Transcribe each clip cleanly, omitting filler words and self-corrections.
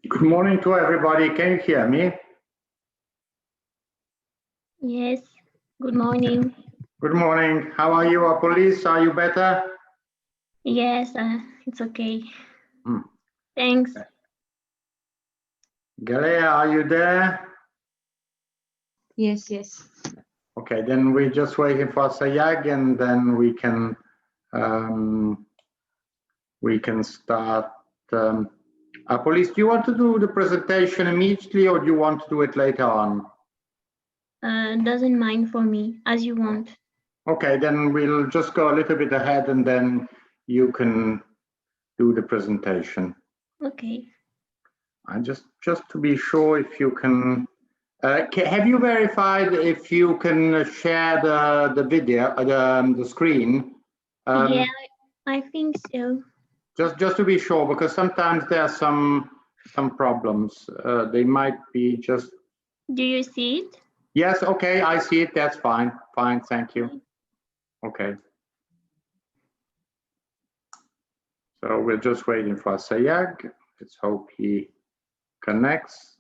Good morning to everybody. Can you hear me? Yes. Good morning. Good morning. How are you, police? Are you better? Yes, it's okay. Thanks. Galea, are you there? Yes, yes. Okay, then we're just waiting for Sayag, and then we can start. Police, do you want to do the presentation immediately, or do you want to do it later on? Doesn't mind for me, as you want. Okay, then we'll just go a little bit ahead, and then you can do the presentation. Okay. I just to be sure if you can. Have you verified if you can share the video, the screen? Yeah, I think so. Just to be sure, because sometimes there are some problems. They might be just. Do you see it? Yes. Okay, I see it. That's fine. Fine. Thank you. Okay. So we're just waiting for Sayag. Let's hope he connects.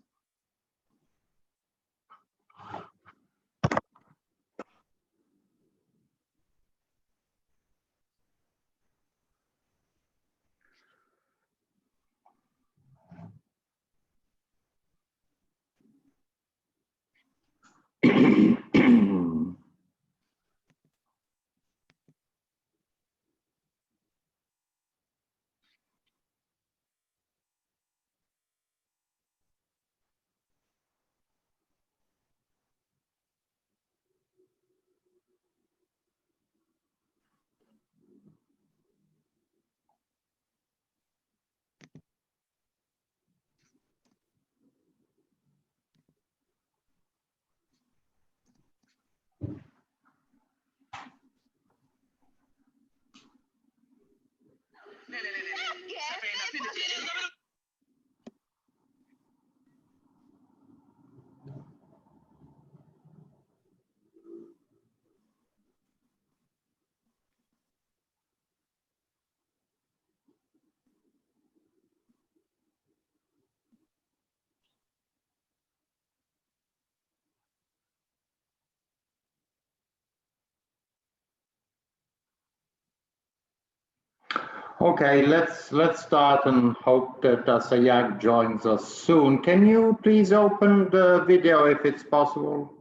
Okay, let's start and hope that Sayag joins us soon. Can you please open the video if it's possible?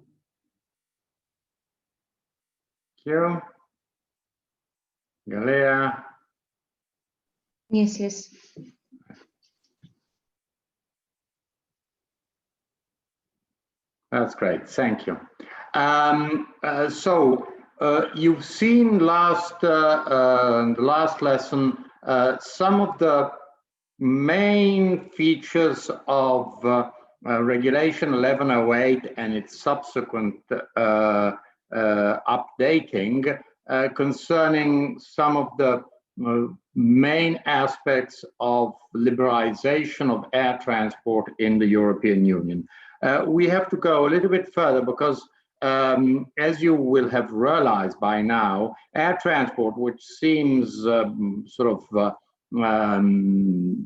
Thank you. Galea. Yes, yes. That's great. Thank you. You've seen the last lesson some of the main features of Regulation 1108 and its subsequent updating concerning some of the main aspects of liberalization of air transport in the European Union. We have to go a little bit further because as you will have realized by now, air transport, which seems sort of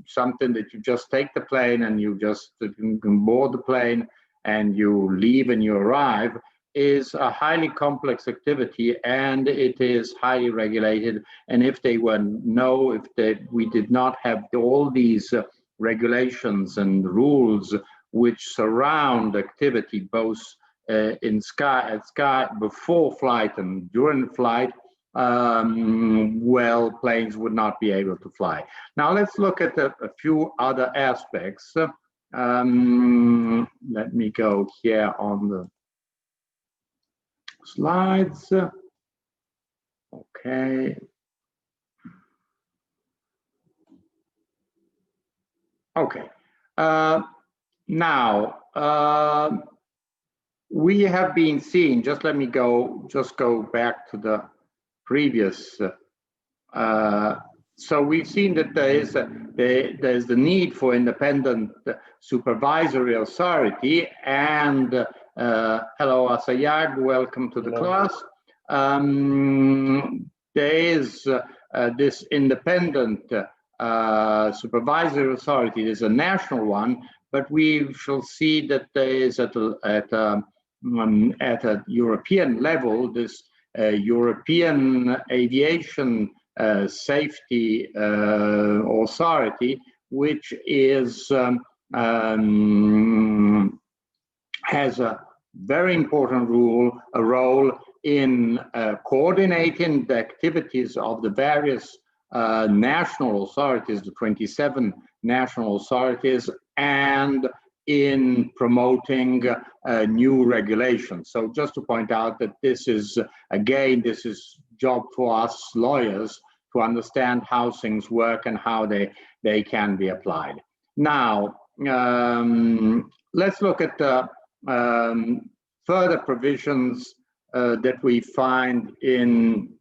something that you just take the plane and you just can board the plane and you leave and you arrive, is a highly complex activity, and it is highly regulated. And if we did not have all these regulations and rules which surround activity both in sky before flight and during flight, well, planes would not be able to fly. Now let's look at a few other aspects. Let me go here on the slides. Okay. Okay. Now we have been seeing. Just let me go back to the previous. So we've seen that there's the need for independent supervisory authority, and hello Asayag, welcome to the class. There is this independent supervisory authority. There's a national one, but we shall see that there is at a European level this European Aviation Safety Authority, which is has a very important role in coordinating the activities of the various national authorities, the 27 national authorities, and in promoting new regulations. So just to point out that this is, again, this is job for us lawyers to understand how things work and how they can be applied. Now, let's look at the further provisions that we find in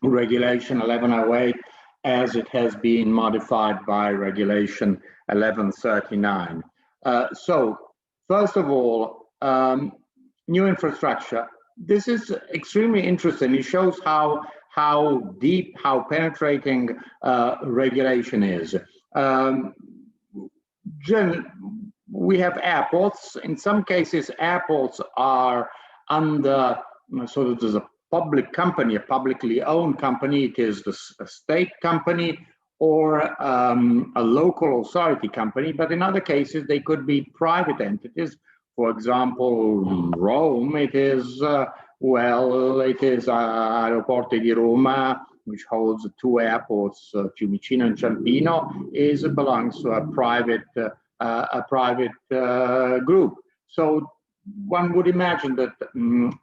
Regulation 1108 as it has been modified by Regulation 1139. So, first of all, new infrastructure. This is extremely interesting. It shows how deep, how penetrating regulation is. We have airports. In some cases, airports are under sort of there's a public company, a publicly owned company. It is a state company or a local authority company. But in other cases, they could be private entities. For example, Rome, it is, it is Aeroporti di Roma, which holds 2 airports, Fiumicino and Ciampino, belongs to a private group. So one would imagine that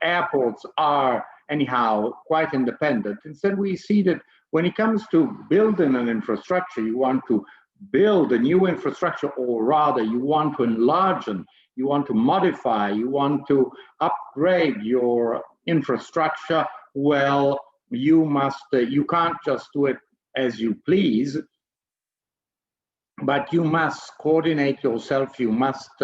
airports are anyhow quite independent. Instead, we see that when it comes to building an infrastructure, you want to build a new infrastructure, or rather you want to enlarge them, you want to modify, you want to upgrade your infrastructure. Well, you can't just do it as you please, but you must coordinate yourself. You must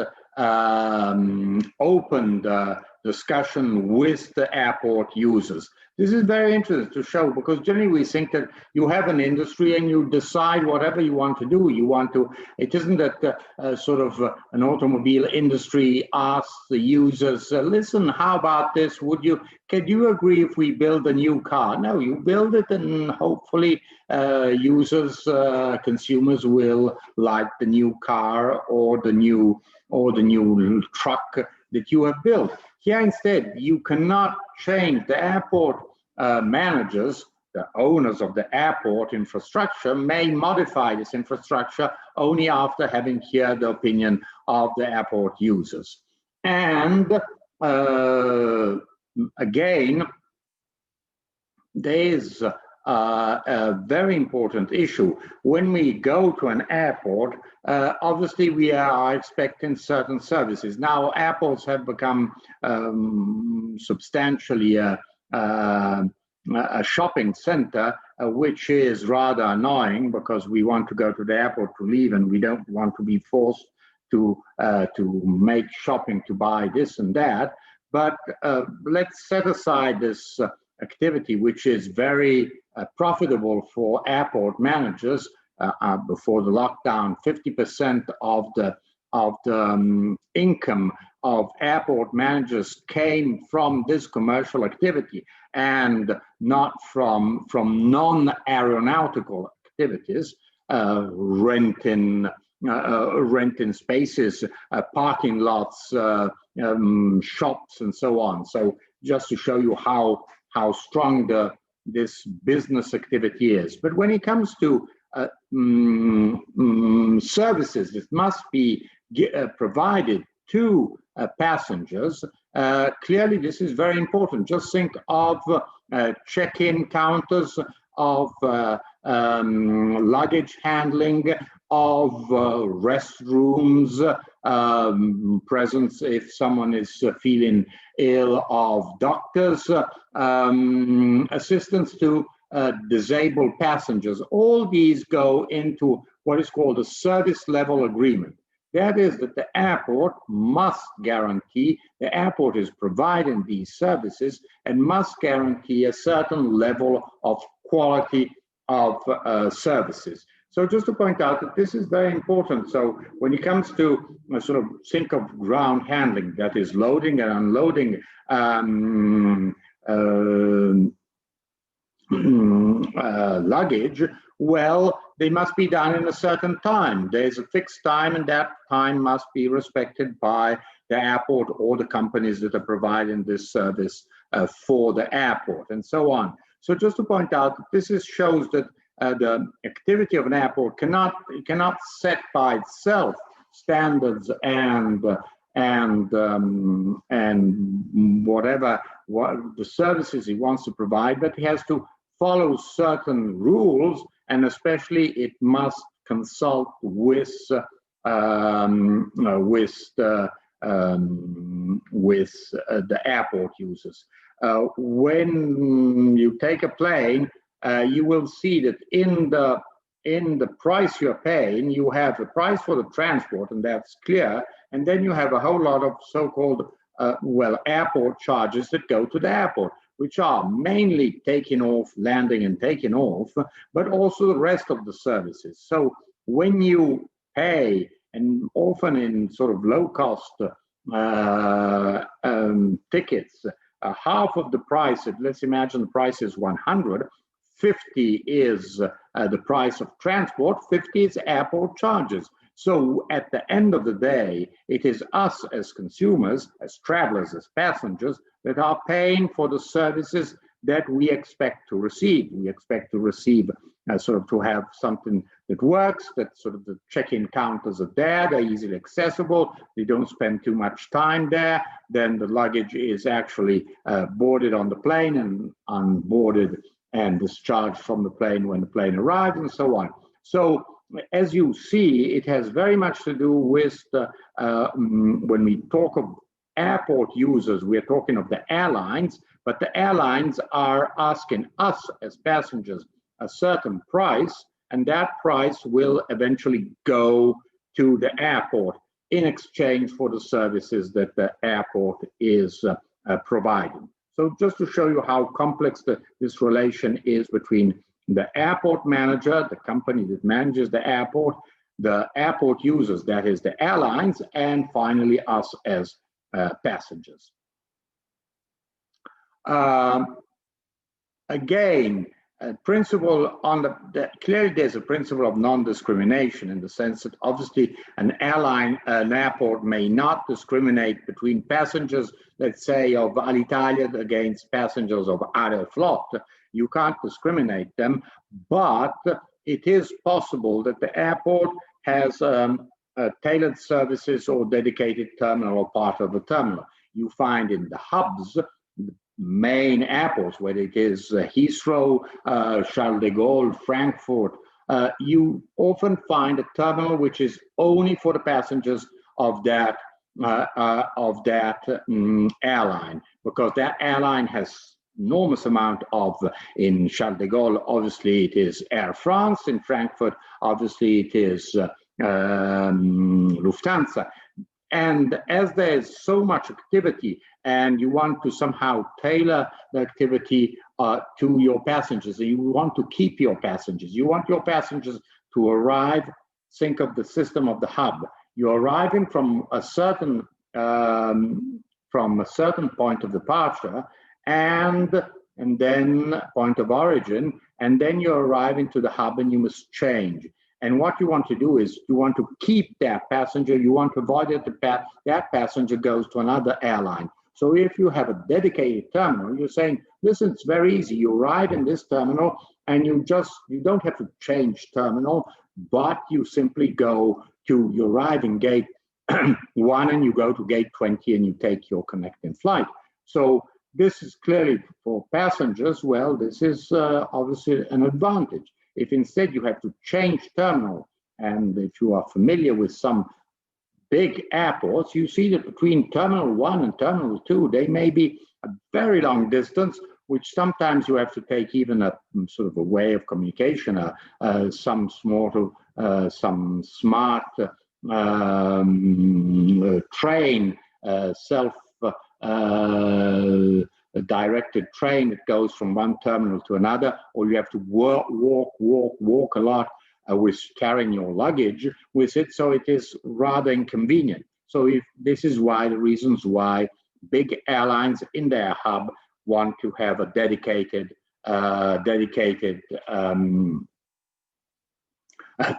open the discussion with the airport users. This is very interesting to show, because generally we think that you have an industry and you decide whatever you want to do. It isn't that sort of an automobile industry asks the users, listen, how about this? Can you agree if we build a new car? No, you build it, and hopefully users, consumers will like the new car or the new truck that you have built. Here instead, you cannot change. The airport managers, the owners of the airport infrastructure, may modify this infrastructure only after having heard the opinion of the airport users. And again, there is a very important issue. When we go to an airport, obviously we are expecting certain services. Now, airports have become substantially a shopping center, which is rather annoying, because we want to go to the airport to leave, and we don't want to be forced to make shopping to buy this and that. But let's set aside this activity, which is very profitable for airport managers. Before the lockdown, 50% of the income of airport managers came from this commercial activity, and not from non-aeronautical activities, renting spaces, parking lots, shops, and so on. So just to show you how strong this business activity is. But when it comes to services that must be provided to passengers, clearly this is very important. Just think of check-in counters, of luggage handling, of restrooms, presence if someone is feeling ill, of doctors, assistance to disabled passengers. All these go into what is called a service level agreement. That is that the airport must guarantee, the airport is providing these services and must guarantee a certain level of quality services. So just to point out that this is very important. So when it comes to sort of think of ground handling, that is loading and unloading luggage, well, they must be done in a certain time. There's a fixed time, and that time must be respected by the airport or the companies that are providing this service for the airport, and so on. So just to point out that this shows that the activity of an airport cannot set by itself standards and whatever the services he wants to provide, but he has to follow certain rules, and especially it must consult with the airport users. When you take a plane, you will see that in the price you're paying, you have a price for the transport, and that's clear, and then you have a whole lot of so-called airport charges that go to the airport, which are mainly taking off, landing and taking off, but also the rest of the services. So when you pay, and often in sort of low-cost tickets, half of the price, let's imagine the price is 100, 50 is the price of transport, 50 is airport charges. So at the end of the day, it is us as consumers, as travelers, as passengers, that are paying for the services that we expect to receive. We expect to receive sort of to have something that works, that sort of the check-in counters are there, they're easily accessible, they don't spend too much time there, then the luggage is actually boarded on the plane and unboarded and discharged from the plane when the plane arrives, and so on. So as you see, it has very much to do with when we talk of airport users, we're talking of the airlines, but the airlines are asking us as passengers a certain price, and that price will eventually go to the airport in exchange for the services that the airport is providing. So just to show you how complex this relation is between the airport manager, the company that manages the airport users, that is the airlines, and finally us as passengers. Again, principle on clearly there's a principle of non-discrimination in the sense that obviously an airport may not discriminate between passengers, let's say of Alitalia against passengers of Aeroflot. You can't discriminate them, but it is possible that the airport has tailored services or dedicated terminal or part of the terminal. You find in the hubs, main airports, whether it is Heathrow, Charles de Gaulle, Frankfurt, you often find a terminal which is only for the passengers of that airline, because that airline has enormous amount of, in Charles de Gaulle, obviously it is Air France, in Frankfurt, obviously it is Lufthansa. And as there's so much activity and you want to somehow tailor the activity to your passengers, and you want to keep your passengers, you want your passengers to arrive, think of the system of the hub. You're arriving from a certain point of departure and then point of origin, and then you arrive into the hub and you must change. And what you want to do is you want to keep that passenger, you want to avoid that that passenger goes to another airline. So if you have a dedicated terminal, you're saying, listen, it's very easy. You arrive in this terminal and you don't have to change terminal, but you simply go to your arriving gate 1 and you go to gate 20 and you take your connecting flight. So this is clearly for passengers, well, this is obviously an advantage. If instead you have to change terminal, and if you are familiar with some big airports, you see that between Terminal 1 and Terminal 2, they may be a very long distance, which sometimes you have to take even a sort of a way of communication, some smart train, a directed train that goes from one terminal to another, or you have to walk a lot with carrying your luggage with it, so it is rather inconvenient. So if this is why the reasons why big airlines in their hub want to have a dedicated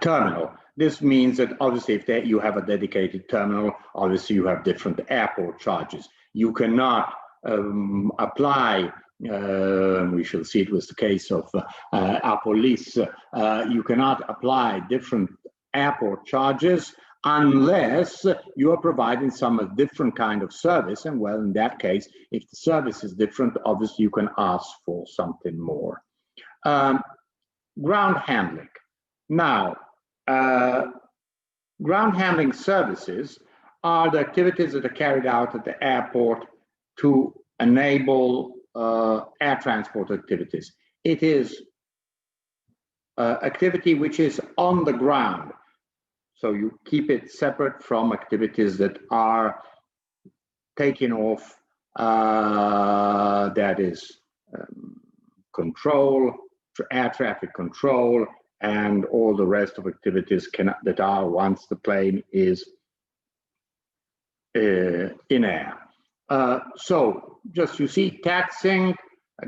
terminal. This means that obviously if you have a dedicated terminal, obviously you have different airport charges. You cannot apply, we shall see it was the case of Apolis, you cannot apply different airport charges unless you are providing some different kind of service. And well, in that case, if the service is different, obviously you can ask for something more. Ground handling. Now, ground handling services are the activities that are carried out at the airport to enable air transport activities. It is activity which is on the ground. So you keep it separate from activities that are taking off, that is control, air traffic control, and all the rest of activities that are once the plane is in air. So just you see taxiing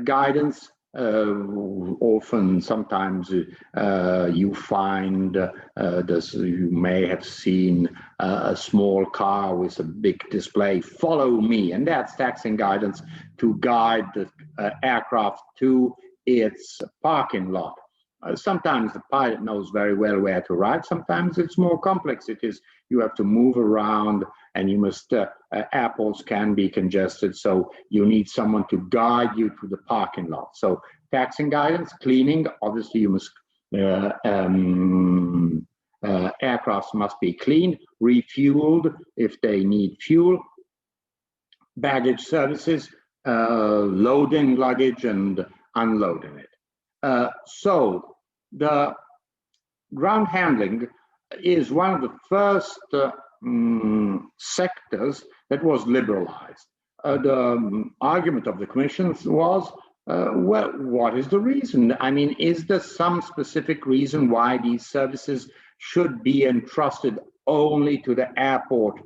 guidance. Often, sometimes you find you may have seen a small car with a big display, "Follow me," and that's taxiing guidance to guide the aircraft to its parking lot. Sometimes the pilot knows very well where to ride. Sometimes it's more complex. It is, you have to move around, and you must, airports can be congested, so you need someone to guide you to the parking lot. So taxiing guidance, cleaning, obviously you must, aircrafts must be cleaned, refueled if they need fuel, baggage services, loading luggage and unloading it. So the ground handling is one of the first sectors that was liberalized. The argument of the commissions was, well, what is the reason? I mean, is there some specific reason why these services should be entrusted only to the airport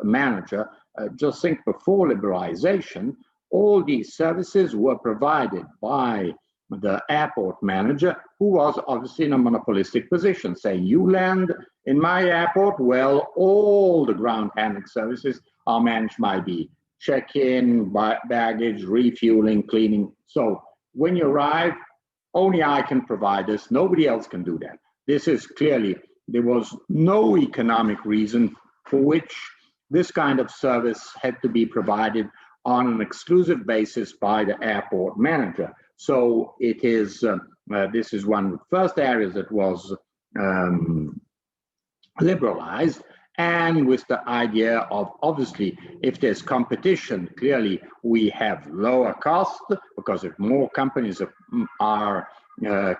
manager? Just think, before liberalization, all these services were provided by the airport manager, who was obviously in a monopolistic position, saying, you land in my airport, well, all the ground handling services are managed by me. Check-in, baggage, refueling, cleaning. So when you arrive, only I can provide this. Nobody else can do that. This is clearly, there was no economic reason for which this kind of service had to be provided on an exclusive basis by the airport manager. So it is, this is one of the first areas that was liberalized, and with the idea of, obviously, if there's competition, clearly we have lower costs, because if more companies are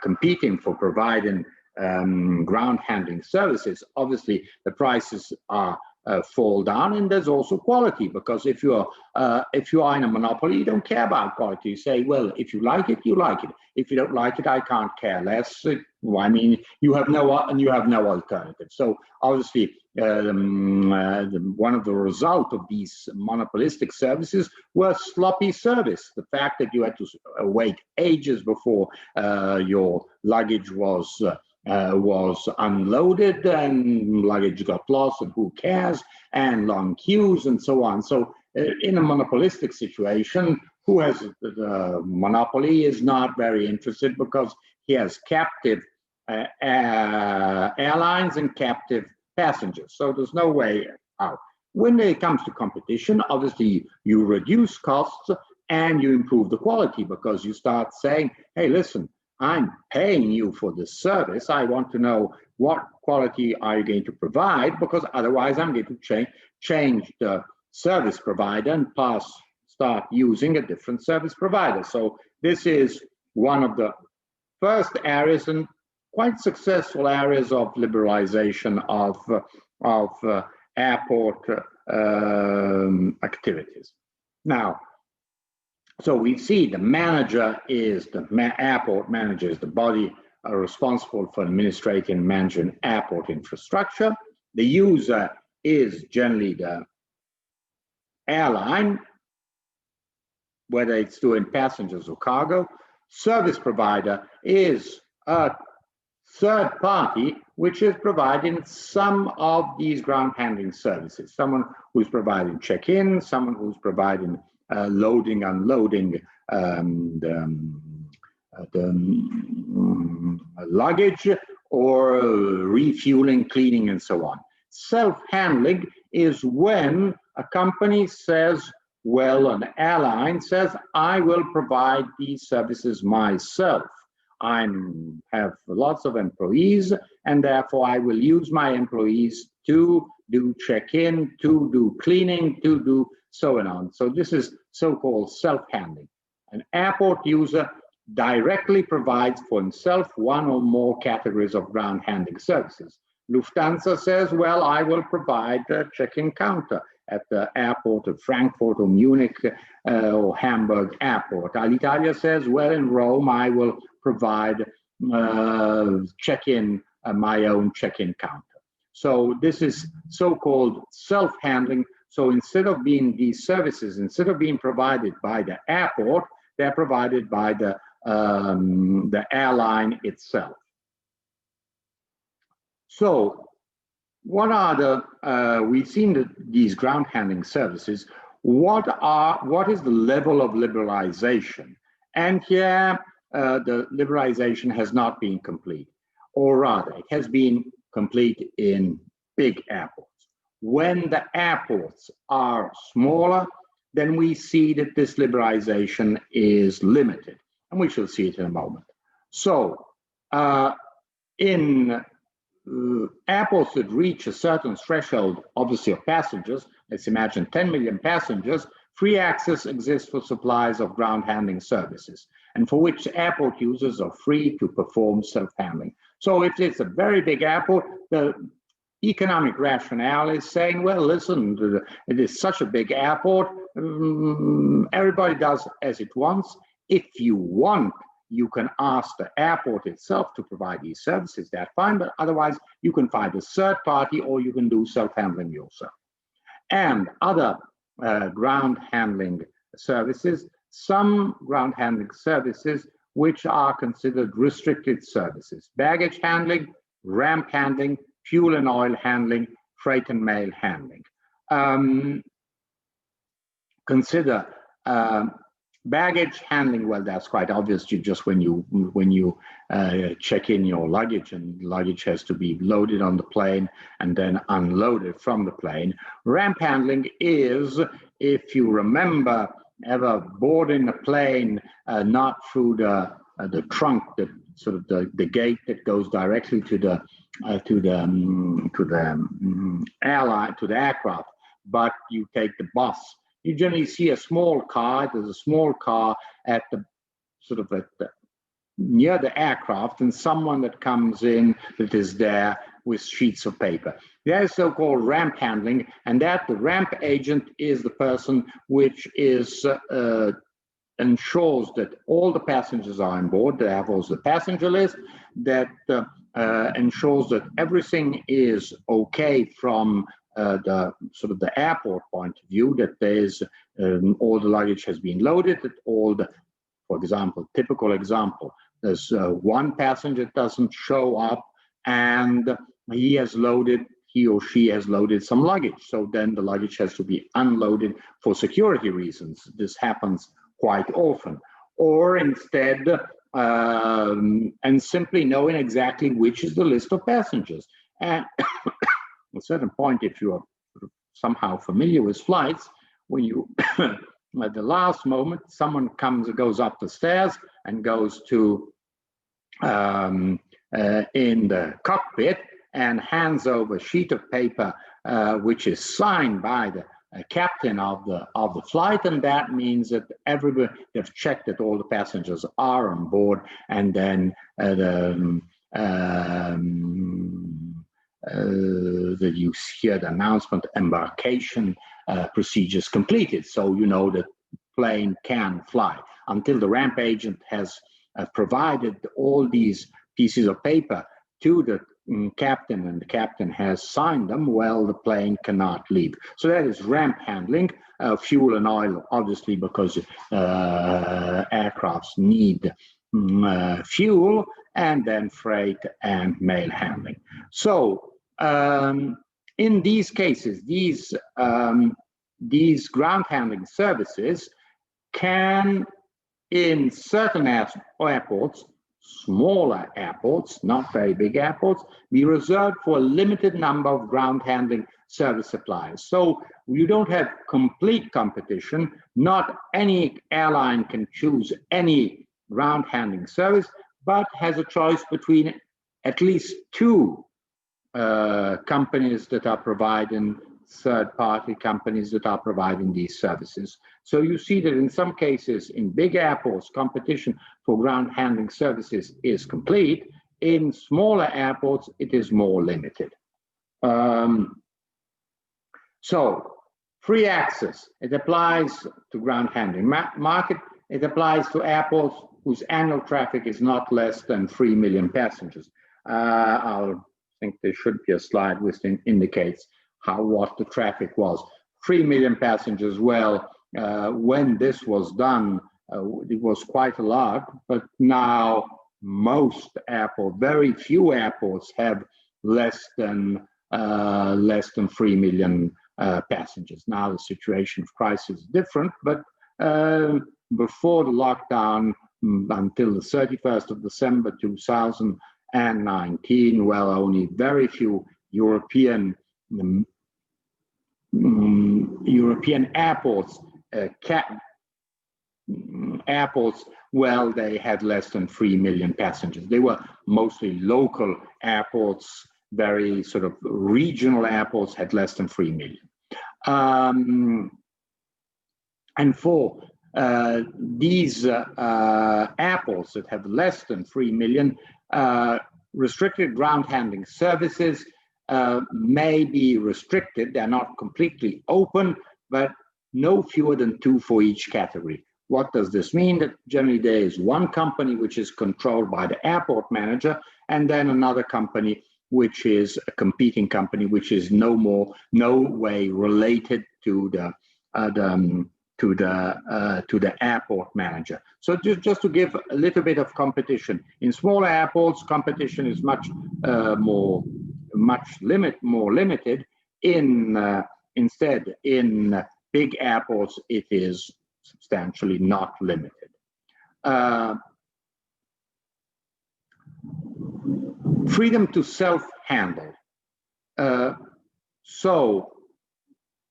competing for providing ground handling services, obviously the prices are fall down, and there's also quality, because if you are in a monopoly, you don't care about quality. You say, well, if you like it, you like it. If you don't like it, I can't care less. I mean, you have no alternative. So obviously, one of the result of these monopolistic services was sloppy service. The fact that you had to wait ages before your luggage was unloaded, and luggage got lost, and who cares, and long queues and so on. So in a monopolistic situation, who has the monopoly is not very interested, because he has captive airlines and captive passengers. So there's no way out. When it comes to competition, obviously you reduce costs and you improve the quality, because you start saying, hey, listen, I'm paying you for this service. I want to know what quality are you going to provide, because otherwise I'm going to change the service provider and start using a different service provider. So this is one of the first areas, and quite successful areas, of liberalization of airport activities. Now, so we see the manager is the airport manager is the body responsible for administrating and managing airport infrastructure. The user is generally the airline, whether it's doing passengers or cargo. Service provider is a third party which is providing some of these ground handling services. Someone who's providing check-in, someone who's providing loading, unloading the luggage, or refueling, cleaning, and so on. Self-handling is when a company says, well, an airline says, I will provide these services myself. I have lots of employees, and therefore I will use my employees to do check-in, to do cleaning, to do so on. So this is so-called self-handling. An airport user directly provides for himself one or more categories of ground handling services. Lufthansa says, well, I will provide a check-in counter at the airport of Frankfurt or Munich or Hamburg airport. Alitalia says, well, in Rome, I will provide check-in, my own check-in counter. So this is so-called self-handling. So instead of being these services, instead of being provided by the airport, they're provided by the airline itself. So what are the, we've seen these ground handling services. What is the level of liberalization? And here the liberalization has not been complete, or rather it has been complete in big airports. When the airports are smaller, then we see that this liberalization is limited, and we shall see it in a moment. So in airports that reach a certain threshold, obviously, of passengers, let's imagine 10 million passengers, free access exists for suppliers of ground handling services, and for which airport users are free to perform self-handling. So if it's a very big airport, the economic rationale is saying, well, listen, it is such a big airport, everybody does as it wants. If you want, you can ask the airport itself to provide these services, that's fine, but otherwise you can find a third party or you can do self-handling yourself. And other ground handling services, some ground handling services which are considered restricted services: baggage handling, ramp handling, fuel and oil handling, freight and mail handling. Consider baggage handling. Well, that's quite obvious. Just when you check in your luggage, and luggage has to be loaded on the plane and then unloaded from the plane. Ramp handling is, if you remember ever boarding a plane not through the trunk, the sort of the gate that goes directly to the airline, to the aircraft, but you take the bus. You generally see a small car. There's a small car at the sort of near the aircraft, and someone that comes in that is there with sheets of paper. That is so-called ramp handling, and that the ramp agent is the person which is ensures that all the passengers are on board. They have also the passenger list that ensures that everything is okay from the sort of the airport point of view, that there's all the luggage has been loaded, that all the, for example, typical example, there's one passenger doesn't show up and he or she has loaded some luggage. So then the luggage has to be unloaded for security reasons. This happens quite often. Or instead, and simply knowing exactly which is the list of passengers. And at a certain point, if you are somehow familiar with flights, when you, at the last moment, someone goes up the stairs and goes to in the cockpit and hands over a sheet of paper which is signed by the captain of the flight, and that means that everybody, they've checked that all the passengers are on board, and then you hear the announcement, embarkation procedures completed. So you know that plane can fly. Until the ramp agent has provided all these pieces of paper to the captain, and the captain has signed them, well, the plane cannot leave. So that is ramp handling, fuel and oil, obviously, because aircrafts need fuel, and then freight and mail handling. So in these cases, these ground handling services can, in certain airports, smaller airports, not very big airports, be reserved for a limited number of ground handling service suppliers. So you don't have complete competition. Not any airline can choose any ground handling service, but has a choice between at least two companies that are providing, third-party companies that are providing these services. So you see that in some cases, in big airports, competition for ground handling services is complete. In smaller airports, it is more limited. So free access, it applies to ground handling market. It applies to airports whose annual traffic is not less than 3 million passengers. I think there should be a slide which indicates what the traffic was. 3 million passengers, well, when this was done, it was quite a lot, but now most airports, very few airports have less than 3 million passengers. Now the situation of crisis is different, but before the lockdown, until the 31st of December 2019, well, only very few European airports, well, they had less than 3 million passengers. They were mostly local airports, very sort of regional airports had less than 3 million. And for these airports that have less than 3 million, restricted ground handling services may be restricted. They're not completely open, but no fewer than 2 for each category. What does this mean? That generally there is one company which is controlled by the airport manager, and then another company which is a competing company, which is no way related to the airport manager. So just to give a little bit of competition, in smaller airports, competition is much more limited. Instead, in big airports, it is substantially not limited. Freedom to self-handle. So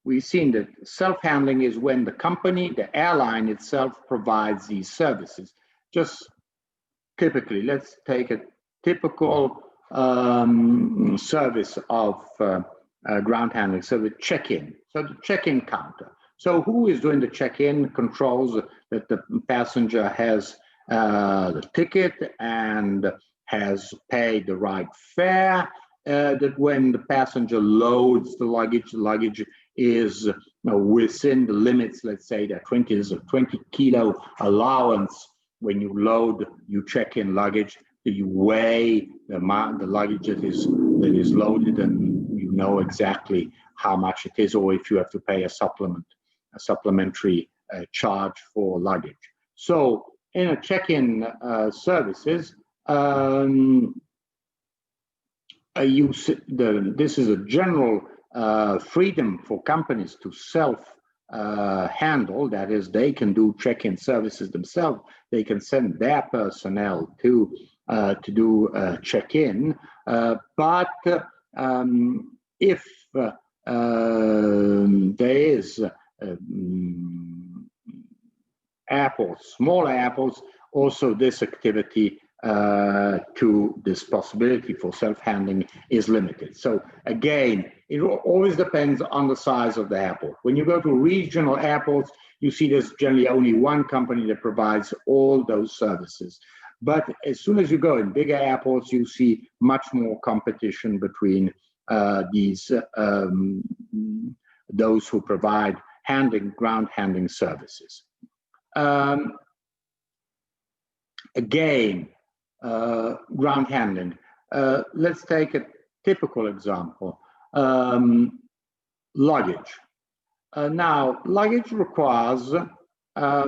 we've seen that self-handling is when the company, the airline itself, provides these services. Just typically, let's take a typical service of ground handling, so the check-in, so the check-in counter. So who is doing the check-in controls that the passenger has the ticket and has paid the right fare, that when the passenger loads the luggage is within the limits, let's say that 20 kilo allowance. When you load, you check in luggage, you weigh the luggage that is loaded, and you know exactly how much it is, or if you have to pay a supplementary charge for luggage. So in a check-in services, this is a general freedom for companies to self-handle. That is, they can do check-in services themselves. They can send their personnel to do check-in. But if there is airports, smaller airports, also this activity to this possibility for self-handling is limited. So again, it always depends on the size of the airport. When you go to regional airports, you see there's generally only one company that provides all those services. But as soon as you go in bigger airports, you see much more competition between those who provide ground handling services. Again, ground handling. Let's take a typical example. Luggage. Now, luggage requires a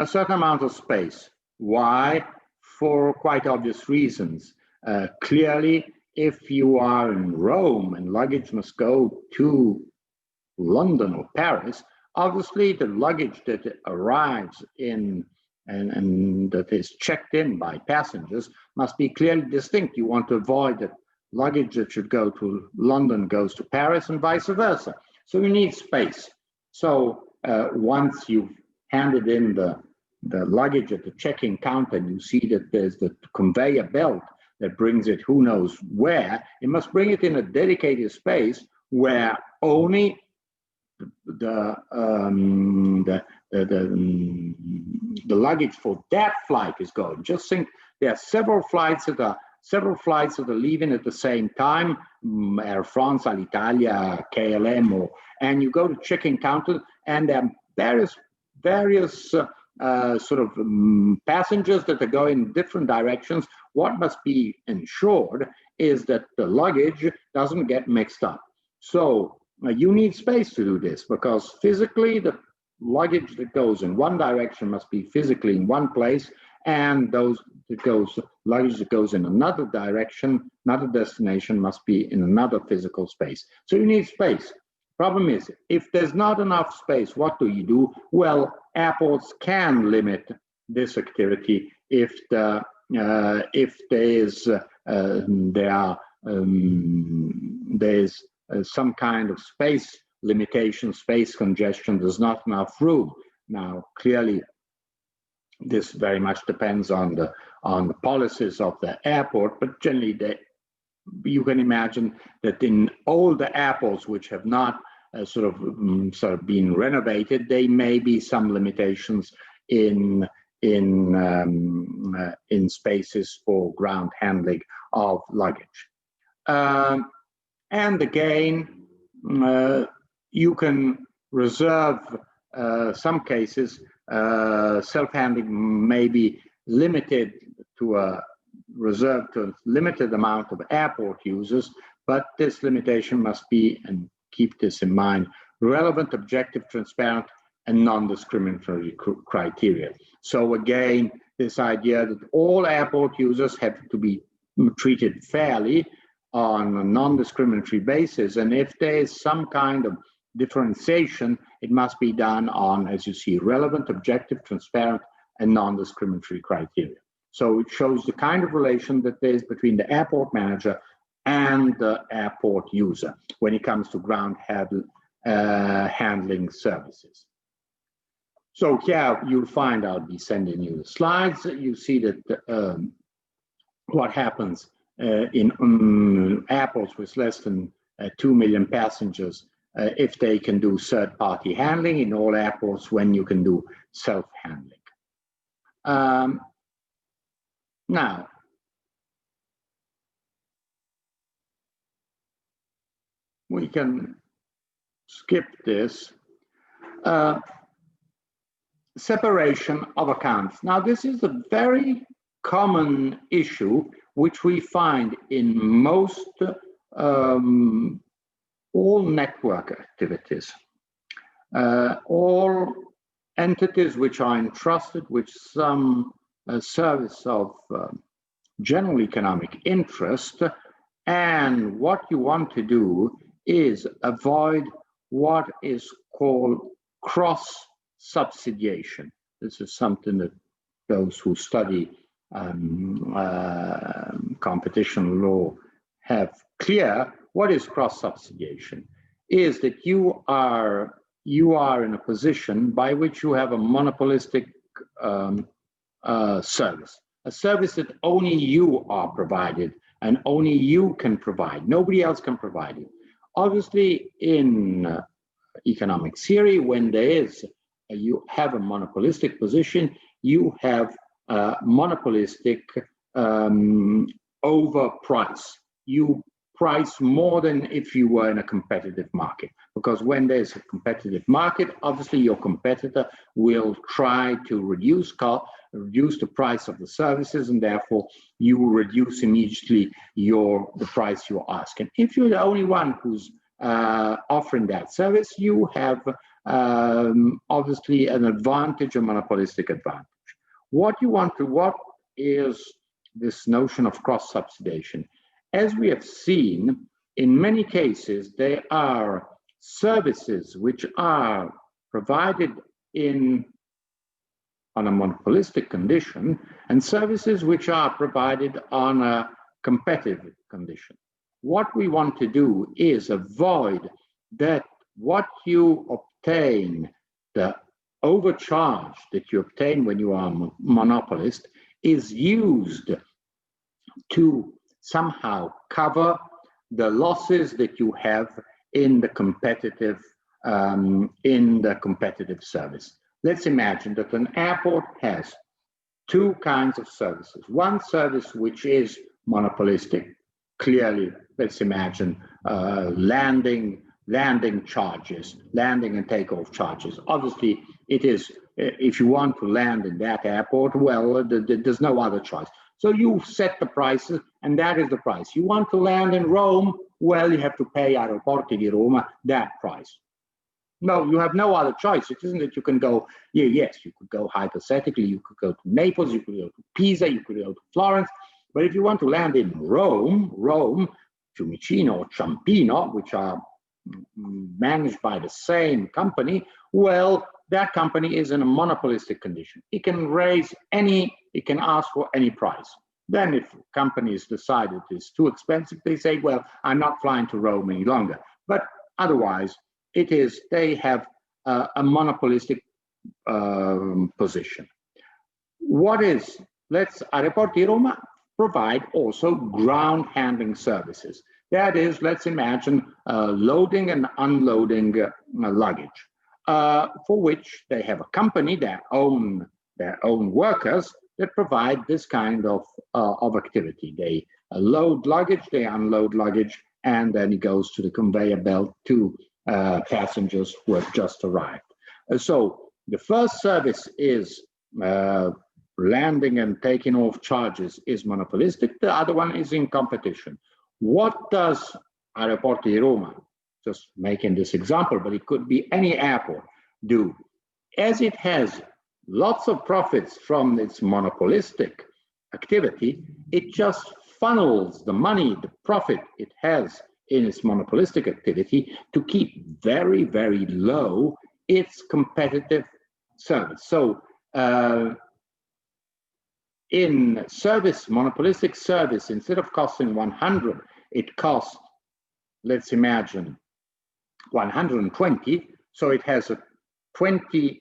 certain amount of space. Why? For quite obvious reasons. Clearly, if you are in Rome and luggage must go to London or Paris, obviously the luggage that arrives in and that is checked in by passengers must be clearly distinct. You want to avoid that luggage that should go to London goes to Paris and vice versa. So you need space. So once you've handed in the luggage at the check-in counter and you see that there's the conveyor belt that brings it who knows where, it must bring it in a dedicated space where only the luggage for that flight is going. Just think, there are several flights that are leaving at the same time, Air France, Alitalia, KLM, and you go to check-in counter, and there are various sort of passengers that are going in different directions. What must be ensured is that the luggage doesn't get mixed up. So you need space to do this, because physically the luggage that goes in one direction must be physically in one place, and luggage that goes in another direction, another destination, must be in another physical space. So you need space. Problem is, if there's not enough space, what do? Well, airports can limit this activity if there's some kind of space limitation, space congestion. There's not enough room. Now, clearly, this very much depends on the policies of the airport, but generally, you can imagine that in all the airports which have not sort of been renovated, there may be some limitations in spaces for ground handling of luggage. And again, you can reserve some cases. Self-handling may be limited to reserved to a limited amount of airport users, but this limitation must be, and keep this in mind, relevant, objective, transparent, and non-discriminatory criteria. So again, this idea that all airport users have to be treated fairly on a non-discriminatory basis, and if there is some kind of differentiation, it must be done on, as you see, relevant, objective, transparent, and non-discriminatory criteria. So it shows the kind of relation that there is between the airport manager and the airport user when it comes to ground handling services. So here you'll find, I'll be sending you the slides. You see that what happens in airports with less than 2 million passengers if they can do third-party handling, in all airports when you can do self-handling. Now, we can skip this. Separation of accounts. Now, this is a very common issue which we find in most all network activities. All entities which are entrusted with some service of general economic interest, and what you want to do is avoid what is called cross-subsidiation. This is something that those who study competition law have clear. What is cross-subsidiation? Is that you are in a position by which you have a monopolistic service, a service that only you are provided and only you can provide. Nobody else can provide it. Obviously, in economic theory, when you have a monopolistic position, you have a monopolistic overprice. You price more than if you were in a competitive market. Because when there's a competitive market, obviously your competitor will try to reduce the price of the services, and therefore you will reduce immediately the price you're asking. If you're the only one who's offering that service, you have obviously an advantage, a monopolistic advantage. What is this notion of cross-subsidization? As we have seen, in many cases, there are services which are provided on a monopolistic condition and services which are provided on a competitive condition. What we want to do is avoid that what you obtain, the overcharge that you obtain when you are a monopolist, is used to somehow cover the losses that you have in the competitive service. Let's imagine that an airport has two kinds of services. One service which is monopolistic. Clearly, let's imagine landing charges, landing and takeoff charges. Obviously, it is, if you want to land in that airport, well, there's no other choice. So you set the prices, and that is the price. You want to land in Rome, well, you have to pay Aeroporti di Roma that price. No, you have no other choice. It isn't that you can go, yes, you could go hypothetically, you could go to Naples, you could go to Pisa, you could go to Florence. But if you want to land in Rome, Fiumicino or Ciampino, which are managed by the same company, well, that company is in a monopolistic condition. It can ask for any price. Then if companies decide it's too expensive, they say, well, I'm not flying to Rome any longer. But otherwise, they have a monopolistic position. Aeroporti di Roma provide also ground handling services. That is, let's imagine loading and unloading luggage, for which they have a company, their own workers, that provide this kind of activity. They load luggage, they unload luggage, and then it goes to the conveyor belt to passengers who have just arrived. So the first service is landing and taking off charges is monopolistic. The other one is in competition. What does Aeroporti di Roma, just making this example, but it could be any airport, do? As it has lots of profits from its monopolistic activity, it just funnels the money, the profit it has in its monopolistic activity to keep very, very low its competitive service. So in service, monopolistic service, instead of costing 100, it costs, let's imagine, 120. So it has a 20%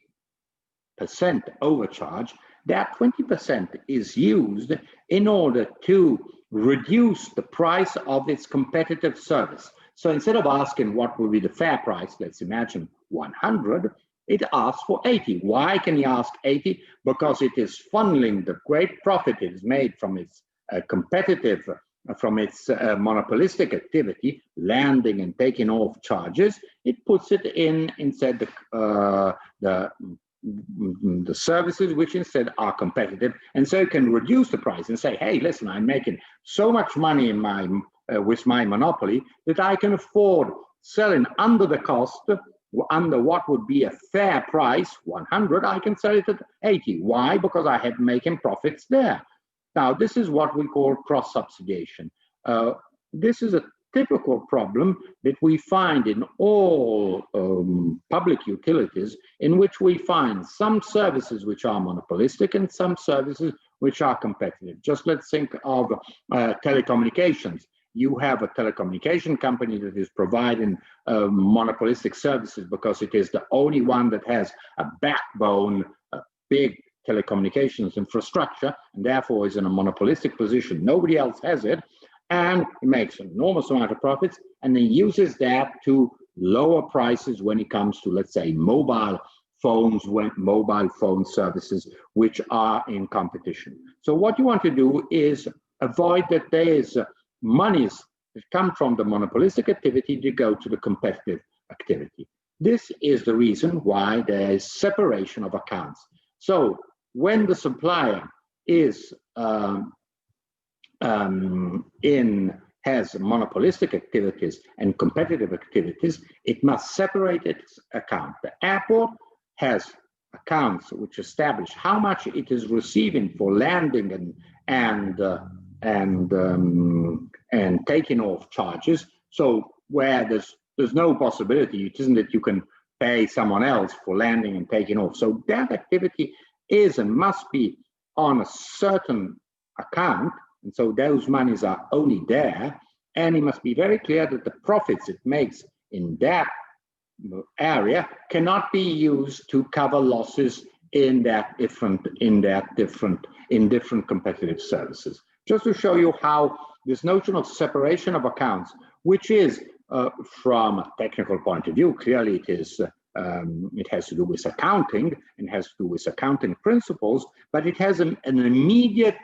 overcharge. That 20% is used in order to reduce the price of its competitive service. So instead of asking what will be the fair price, let's imagine 100, it asks for 80. Why can you ask 80? Because it is funneling the great profit it is made from its monopolistic activity, landing and taking off charges. It puts it in instead the services which instead are competitive, and so it can reduce the price and say, hey, listen, I'm making so much money in with my monopoly that I can afford selling under the cost, under what would be a fair price, 100, I can sell it at 80. Why? Because I have making profits there. Now, this is what we call cross-subsidization. This is a typical problem that we find in all public utilities, in which we find some services which are monopolistic and some services which are competitive. Just let's think of telecommunications. You have a telecommunication company that is providing monopolistic services because it is the only one that has a backbone, a big telecommunications infrastructure, and therefore is in a monopolistic position. Nobody else has it, and it makes an enormous amount of profits, and then uses that to lower prices when it comes to, let's say, mobile phone services, which are in competition. So what you want to do is avoid that there is monies that come from the monopolistic activity to go to the competitive activity. This is the reason why there is separation of accounts. So when the supplier is has monopolistic activities and competitive activities, it must separate its account. The airport has accounts which establish how much it is receiving for landing and taking off charges. So where there's no possibility, it isn't that you can pay someone else for landing and taking off. So that activity is and must be on a certain account, and so those monies are only there, and it must be very clear that the profits it makes in that area cannot be used to cover losses in different competitive services. Just to show you how this notion of separation of accounts, which is from a technical point of view, clearly it is it has to do with accounting and has to do with accounting principles, but it has an immediate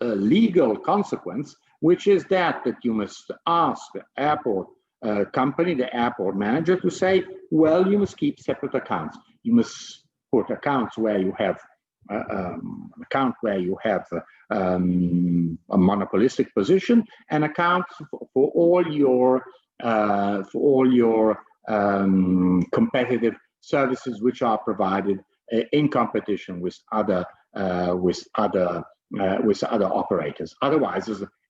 legal consequence, which is that you must ask the airport company, the airport manager, to say, well, you must keep separate accounts. You must put accounts where you have a monopolistic position, and accounts for all your competitive services which are provided in competition with other operators. Otherwise,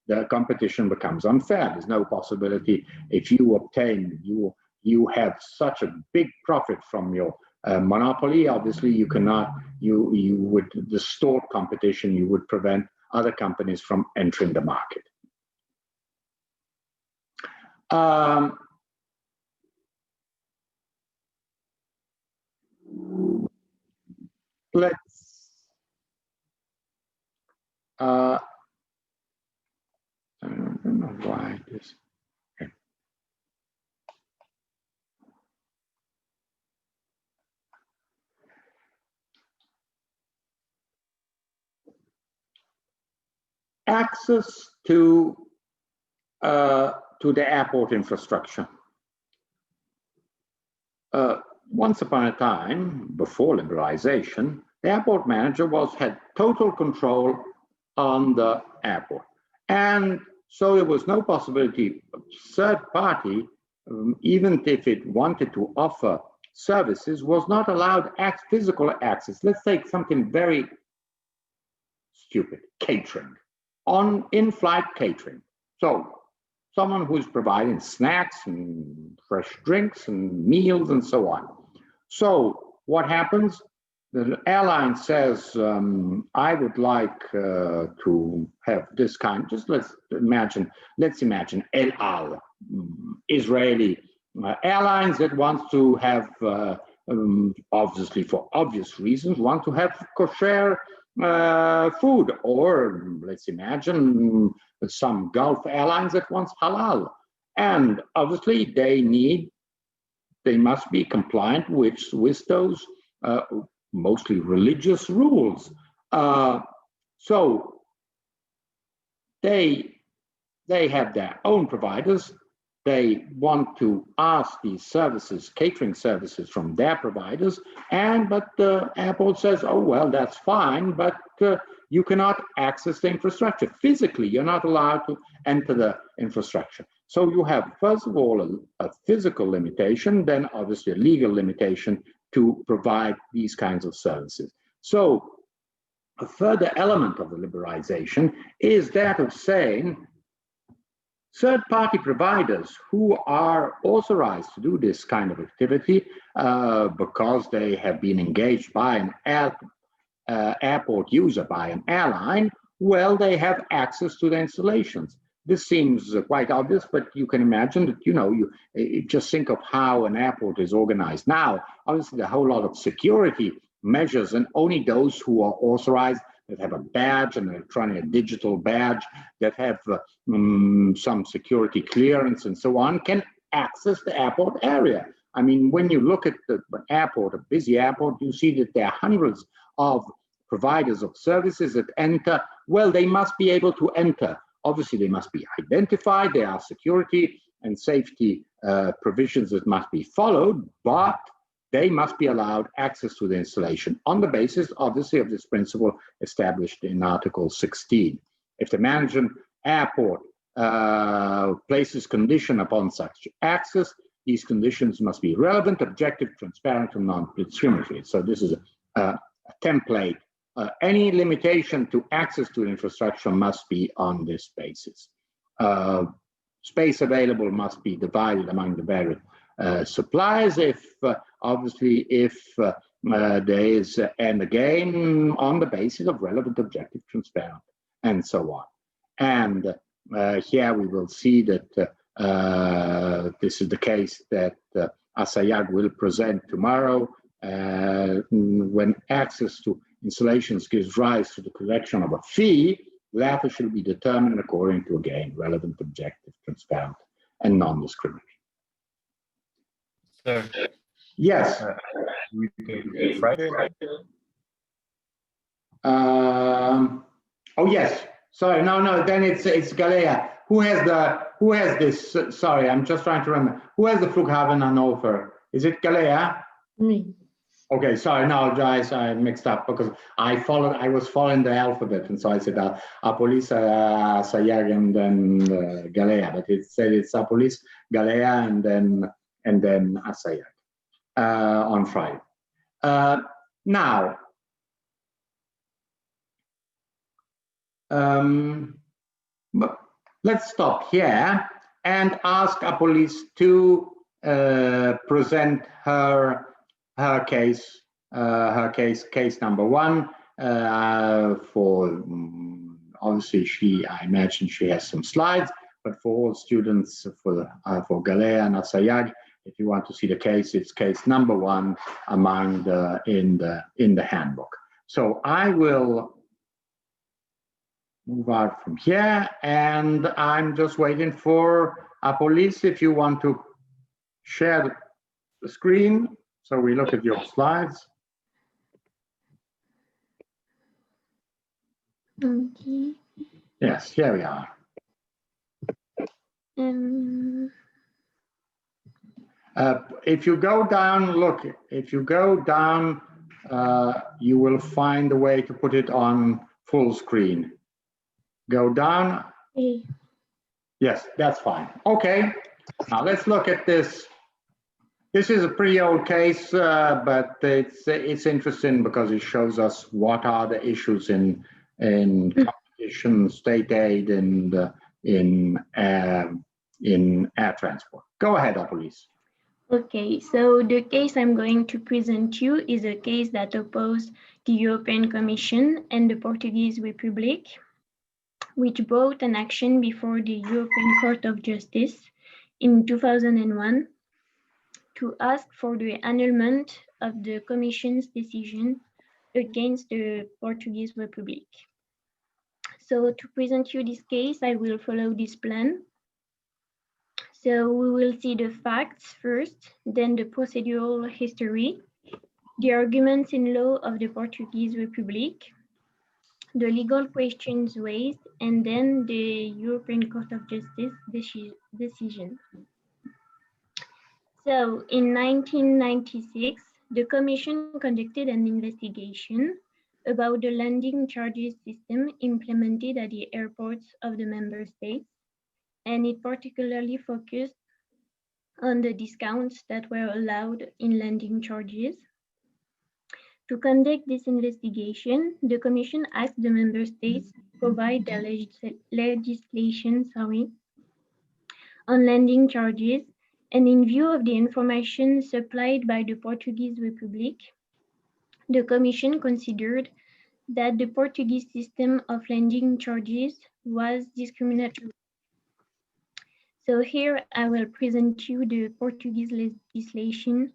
the competition becomes unfair. There's no possibility if you have such a big profit from your monopoly. Obviously, you cannot. You would distort competition. You would prevent other companies from entering the market. I don't know why this. Okay. Access to the airport infrastructure. Once upon a time, before liberalization, the airport manager had total control on the airport. And so there was no possibility of third party, even if it wanted to offer services, was not allowed physical access. Let's take something very stupid, catering, in-flight catering. So someone who's providing snacks and fresh drinks and meals and so on. So what happens? The airline says, I would like to have this kind. Just let's imagine El Al, Israeli airlines that wants to have, obviously for obvious reasons, want to have kosher food. Or let's imagine some Gulf airlines that wants halal. And obviously they must be compliant with those mostly religious rules. So they have their own providers. They want to ask these services, catering services from their providers, but the airport says, oh, well, that's fine, but you cannot access the infrastructure. Physically, you're not allowed to enter the infrastructure. So you have, first of all, a physical limitation, then obviously a legal limitation to provide these kinds of services. So a further element of the liberalization is that of saying third-party providers who are authorized to do this kind of activity because they have been engaged by an airport user, by an airline, well, they have access to the installations. This seems quite obvious, but you can imagine that, you just think of how an airport is organized now. Obviously, a whole lot of security measures, and only those who are authorized, that have a badge, an electronic digital badge, that have some security clearance and so on, can access the airport area. I mean, when you look at the airport, a busy airport, you see that there are hundreds of providers of services that enter. Well, they must be able to enter Obviously, they must be identified. There are security and safety provisions that must be followed, but they must be allowed access to the installation on the basis, obviously, of this principle established in Article 16. If the management airport places condition upon such access, these conditions must be relevant, objective, transparent, and non-discriminatory. So this is a template. Any limitation to access to infrastructure must be on this basis. Space available must be divided among the various suppliers. If obviously, if there is, and again, on the basis of relevant, objective, transparent, and so on. And here we will see that this is the case that Assayag will present tomorrow. When access to installations gives rise to the collection of a fee, latter shall be determined according to, again, relevant, objective, transparent, and non-discriminatory. Sir. Yes. We take Friday. Oh yes. Sorry. No. Then it's Galea. Who has this? Sorry, I'm just trying to remember. Who has the Flughafen Hannover? Is it Galea? Me. Okay, sorry, no, guys, I mixed up because I was following the alphabet, and so I said Apolis, Sayag, and then Galea, but it said it's Apolis, Galea, and then Sayag on Friday. Now, let's stop here and ask Apolis to present her case number one. For obviously, I imagine she has some slides, but for all students, for Galea and Assayag, if you want to see the case, it's case number one among in the handbook. So I will move out from here, and I'm just waiting for Apolis if you want to share the screen. So we look at your slides. Okay. Yes, here we are. If you go down, look, if you go down, you will find a way to put it on full screen. Go down. Okay. Yes, that's fine. Okay, now let's look at this. This is a pretty old case, but it's interesting because it shows us what are the issues in competition, state aid, and in air transport. Go ahead, Apolis. Okay, so the case I'm going to present you is a case that opposed the European Commission and the Portuguese Republic, which brought an action before the European Court of Justice in 2001 to ask for the annulment of the Commission's decision against the Portuguese Republic. So to present you this case, I will follow this plan. So we will see the facts first, then the procedural history, the arguments in law of the Portuguese Republic, the legal questions raised, and then the European Court of Justice decision. So in 1996, the Commission conducted an investigation about the landing charges system implemented at the airports of the member states, and it particularly focused on the discounts that were allowed in landing charges. To conduct this investigation, the Commission asked the member states to provide their legislation on landing charges, and in view of the information supplied by the Portuguese Republic, the Commission considered that the Portuguese system of landing charges was discriminatory. So here I will present you the Portuguese legislation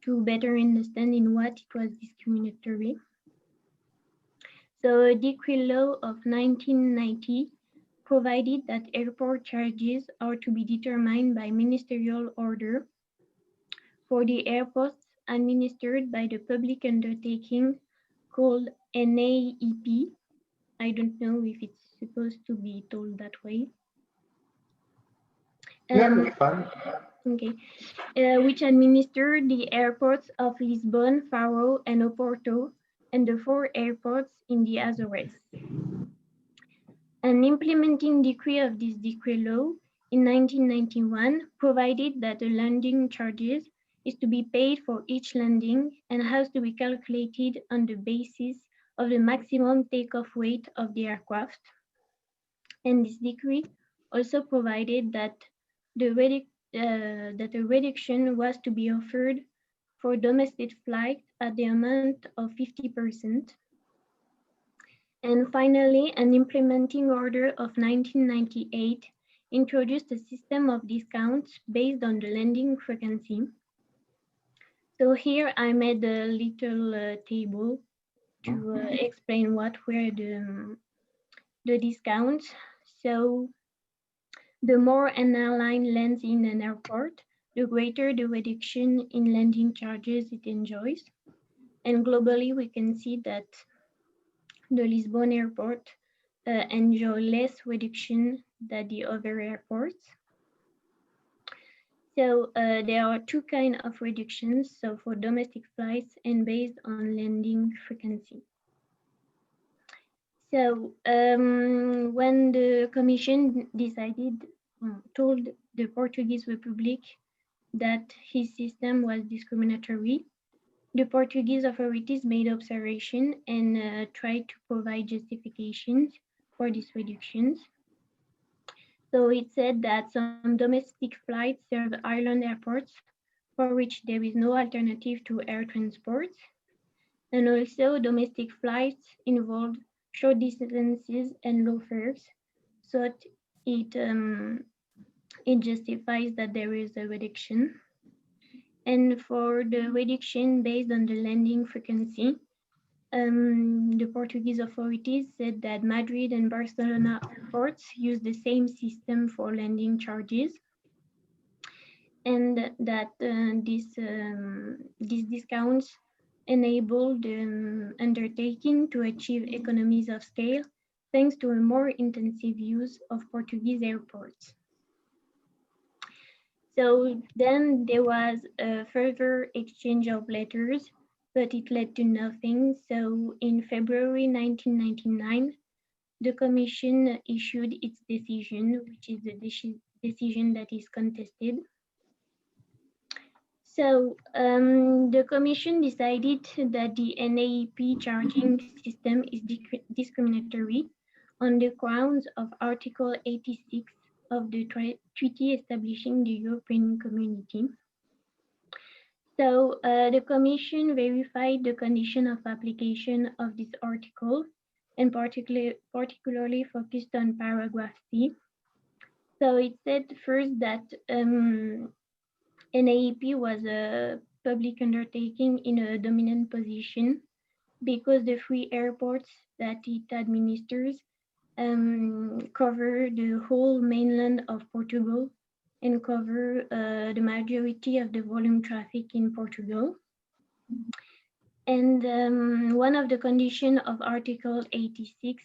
to better understand in what it was discriminatory. So a decree law of 1990 provided that airport charges are to be determined by ministerial order for the airports administered by the public undertaking called NAEP. I don't know if it's supposed to be told that way. Yeah, that's fine. Okay. Which administer the airports of Lisbon, Faro, and Oporto, and the 4 airports in the Azores. An implementing decree of this decree law in 1991 provided that the landing charges is to be paid for each landing and has to be calculated on the basis of the maximum takeoff weight of the aircraft. And this decree also provided that a reduction was to be offered for domestic flights at the amount of 50%. And finally, an implementing order of 1998 introduced a system of discounts based on the landing frequency. So here I made a little table to explain what were the discounts. So the more an airline lands in an airport, the greater the reduction in landing charges it enjoys. And globally, we can see that the Lisbon airport enjoy less reduction than the other airports. So there are 2 kinds of reductions, so for domestic flights and based on landing frequency. So when the Commission told the Portuguese Republic that his system was discriminatory, the Portuguese authorities made observation and tried to provide justifications for these reductions. So it said that some domestic flights serve island airports for which there is no alternative to air transport. And also domestic flights involve short distances and low fares. So it justifies that there is a reduction. And for the reduction based on the landing frequency, the Portuguese authorities said that Madrid and Barcelona airports use the same system for landing charges, and that these discounts enable the undertaking to achieve economies of scale thanks to a more intensive use of Portuguese airports. So then there was a further exchange of letters, but it led to nothing. So in February 1999, the Commission issued its decision, which is the decision that is contested. So the Commission decided that the NAEP charging system is discriminatory on the grounds of Article 86 of the treaty establishing the European Community. So the Commission verified the condition of application of this article and particularly focused on paragraph C. So it said first that NAEP was a public undertaking in a dominant position because the 3 airports that it administers cover the whole mainland of Portugal and cover the majority of the volume traffic in Portugal. And one of the conditions of Article 86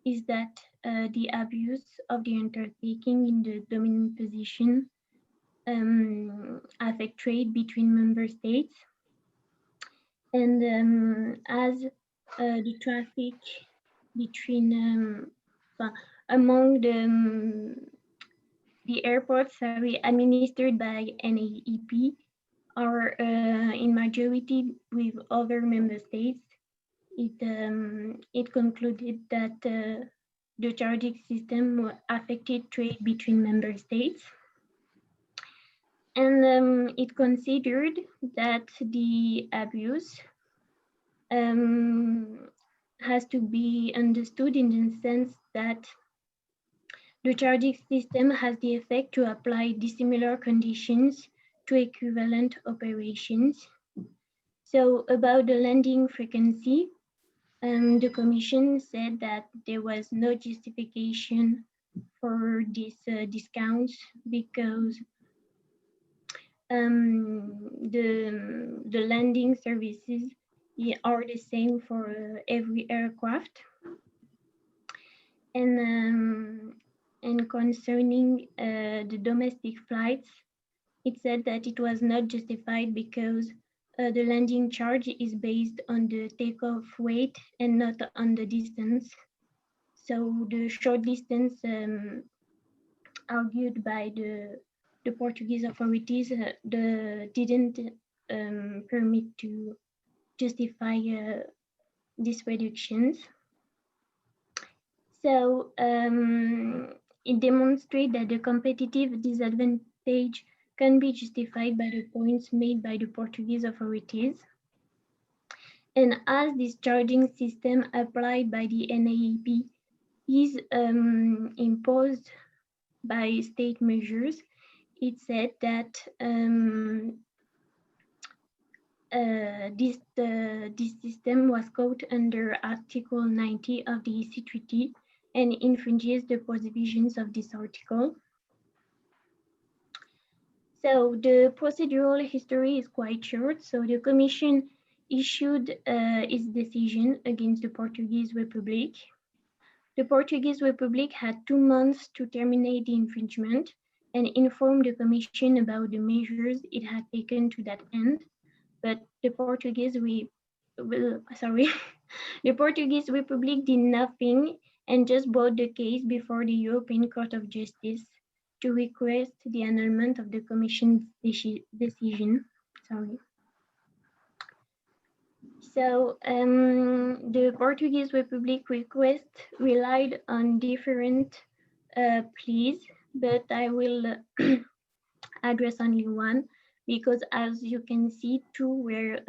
is that the abuse of the undertaking in the dominant position affect trade between member states. And as the traffic between among the airports administered by NAEP are in majority with other member states, it concluded that the charging system affected trade between member states. And it considered that the abuse has to be understood in the sense that the charging system has the effect to apply dissimilar conditions to equivalent operations. So about the landing frequency, the Commission said that there was no justification for these discounts because the landing services are the same for every aircraft. And concerning the domestic flights, it said that it was not justified because the landing charge is based on the takeoff weight and not on the distance. So the short distance argued by the Portuguese authorities didn't permit to justify these reductions. So it demonstrates that the competitive disadvantage can be justified by the points made by the Portuguese authorities. And as this charging system applied by the NAEP is imposed by state measures, it said that this system was caught under Article 90 of the EC Treaty and infringes the provisions of this article. So the procedural history is quite short. So the Commission issued its decision against the Portuguese Republic. The Portuguese Republic had 2 months to terminate the infringement and inform the Commission about the measures it had taken to that end. But the Portuguese the Portuguese Republic did nothing and just brought the case before the European Court of Justice to request the annulment of the Commission's decision. So the Portuguese Republic request relied on different pleas, but I will address only one because, as you can see, 2 were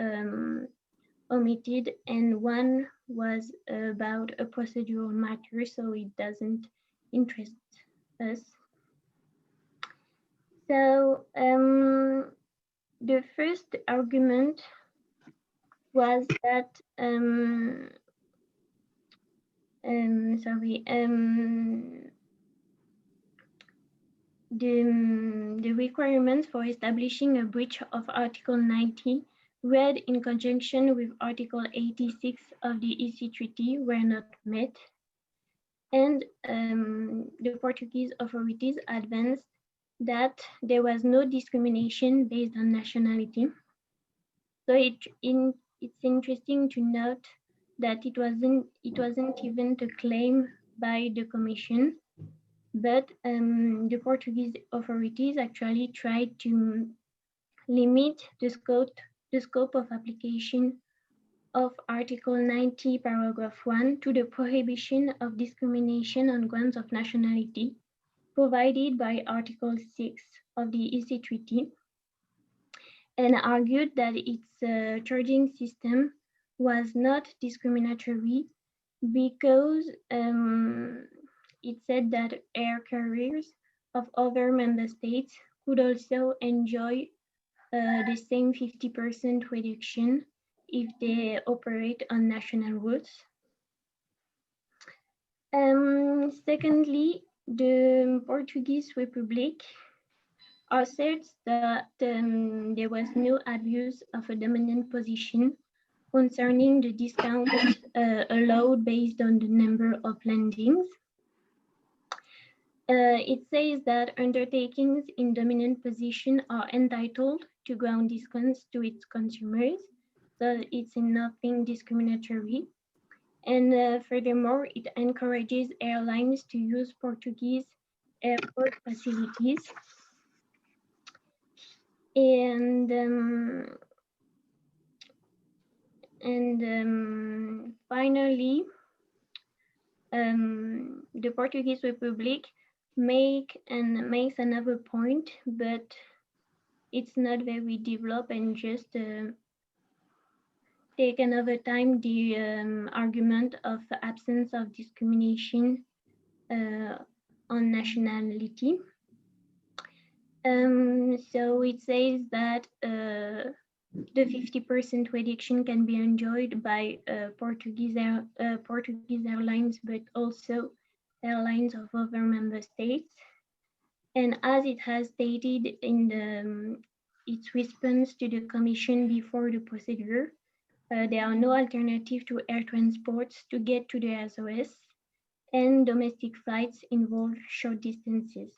omitted and 1 was about a procedural matter, so it doesn't interest us. So the first argument was that the requirements for establishing a breach of Article 90 read in conjunction with Article 86 of the EC Treaty were not met, and the Portuguese authorities advanced that there was no discrimination based on nationality. So it's interesting to note that it wasn't even a claim by the Commission, but the Portuguese authorities actually tried to limit the scope of application of Article 90, paragraph 1 to the prohibition of discrimination on grounds of nationality provided by Article 6 of the EC Treaty, and argued that its charging system was not discriminatory because it said that air carriers of other member states could also enjoy the same 50% reduction if they operate on national routes. Secondly, the Portuguese Republic asserts that there was no abuse of a dominant position concerning the discount allowed based on the number of landings. It says that undertakings in dominant position are entitled to ground discounts to its consumers, so it's in nothing discriminatory. And furthermore, it encourages airlines to use Portuguese airport facilities. And finally, the Portuguese Republic makes another point, but it's not very developed, and just take another time the argument of absence of discrimination on nationality. So it says that the 50% reduction can be enjoyed by Portuguese airlines, but also airlines of other member states. And as it has stated in its response to the Commission before the procedure, there are no alternative to air transports to get to the SOS. and domestic flights involve short distances.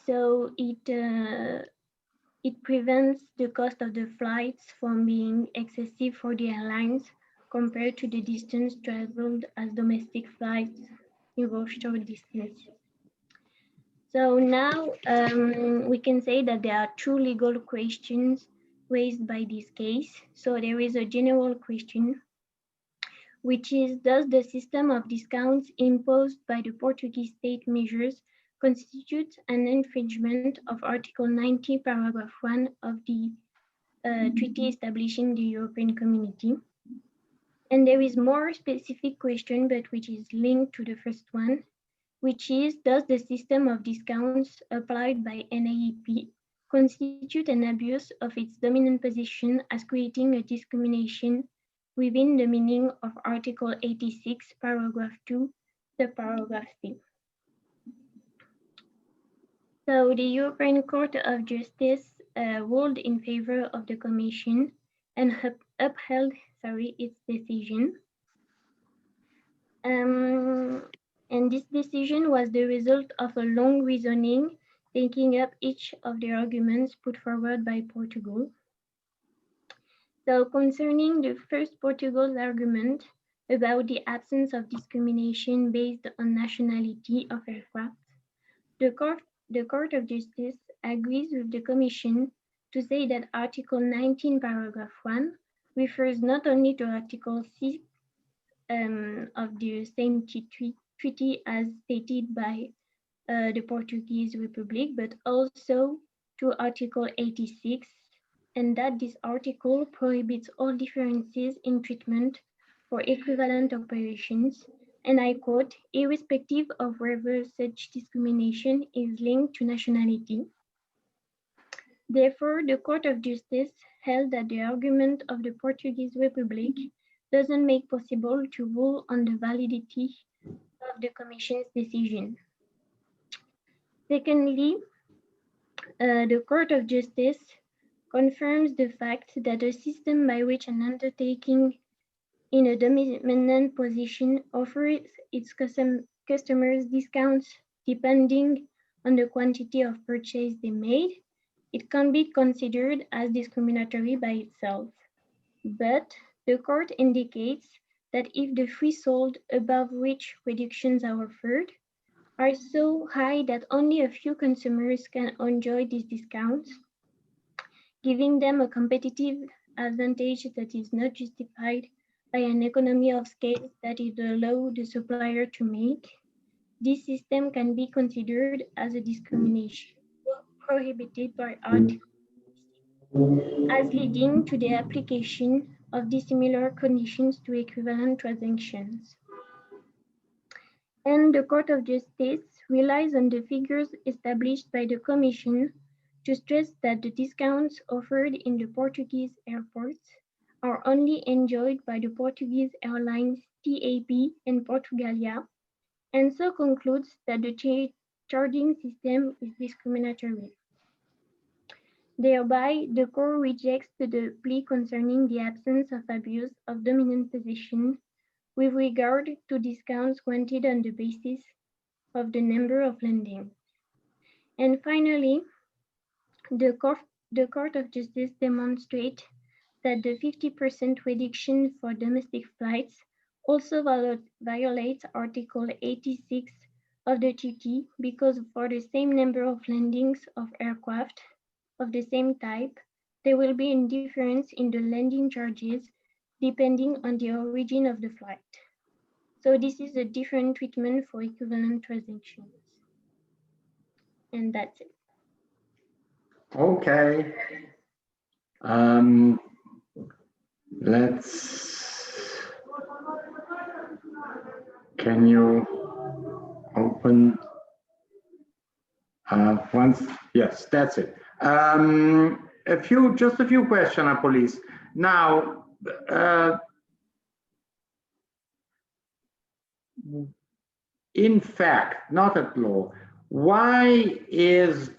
So it prevents the cost of the flights from being excessive for the airlines compared to the distance traveled as domestic flights involve short distances. So now we can say that there are two legal questions raised by this case. So there is a general question, which is, does the system of discounts imposed by the Portuguese state measures constitute an infringement of Article 90, paragraph 1 of the treaty establishing the European Community? And there is more specific question, but which is linked to the first one, which is, does the system of discounts applied by NAEP constitute an abuse of its dominant position as creating a discrimination within the meaning of Article 86, paragraph 2, subparagraph C? So the European Court of Justice ruled in favor of the Commission and upheld its decision. And this decision was the result of a long reasoning, taking up each of the arguments put forward by Portugal. So concerning the first Portugal's argument about the absence of discrimination based on nationality of aircraft, the Court of Justice agrees with the Commission to say that Article 19, paragraph 1 refers not only to Article 6 of the same treaty as stated by the Portuguese Republic, but also to Article 86, and that this article prohibits all differences in treatment for equivalent operations, and I quote, irrespective of whether such discrimination is linked to nationality. Therefore, the Court of Justice held that the argument of the Portuguese Republic doesn't make possible to rule on the validity of the Commission's decision. Secondly, the Court of Justice confirms the fact that a system by which an undertaking in a dominant position offers its customers discounts depending on the quantity of purchase they made, it can be considered as discriminatory by itself. But the court indicates that if the threshold above which reductions are offered are so high that only a few consumers can enjoy these discounts, giving them a competitive advantage that is not justified by an economy of scale that it allows the supplier to make, this system can be considered as a discrimination prohibited by Article 6, as leading to the application of dissimilar conditions to equivalent transactions. And the Court of Justice relies on the figures established by the Commission to stress that the discounts offered in the Portuguese airports are only enjoyed by the Portuguese airlines TAP and Portugalia, and so concludes that the charging system is discriminatory. Thereby, the court rejects the plea concerning the absence of abuse of dominant position with regard to discounts granted on the basis of the number of landings. And finally, the Court of Justice demonstrates that the 50% reduction for domestic flights also violates Article 86 of the treaty because for the same number of landings of aircraft of the same type, there will be a difference in the landing charges depending on the origin of the flight. So this is a different treatment for equivalent transactions. And that's it. Okay. Can you open once? Yes, that's it. Just a few questions, police. Now, in fact, not at law, why is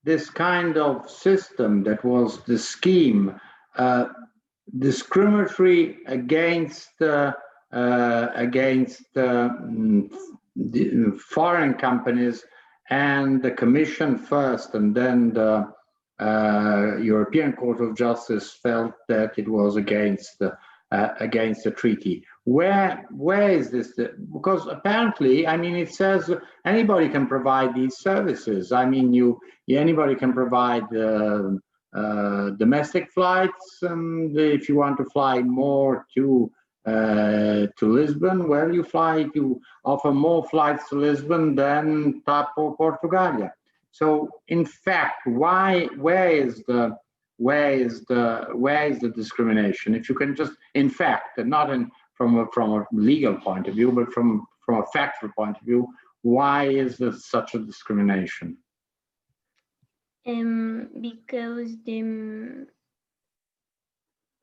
this kind of system that was the scheme discriminatory against the foreign companies, and the Commission first, and then the European Court of Justice felt that it was against the treaty. Where is this? Because apparently, I mean, it says anybody can provide these services. I mean, anybody can provide domestic flights, and if you want to fly more to Lisbon, well, you offer more flights to Lisbon than TAP or Portugalia. So, in fact, where is the discrimination? If you can just, in fact, and not from a legal point of view, but from a factual point of view, why is there such a discrimination? Because the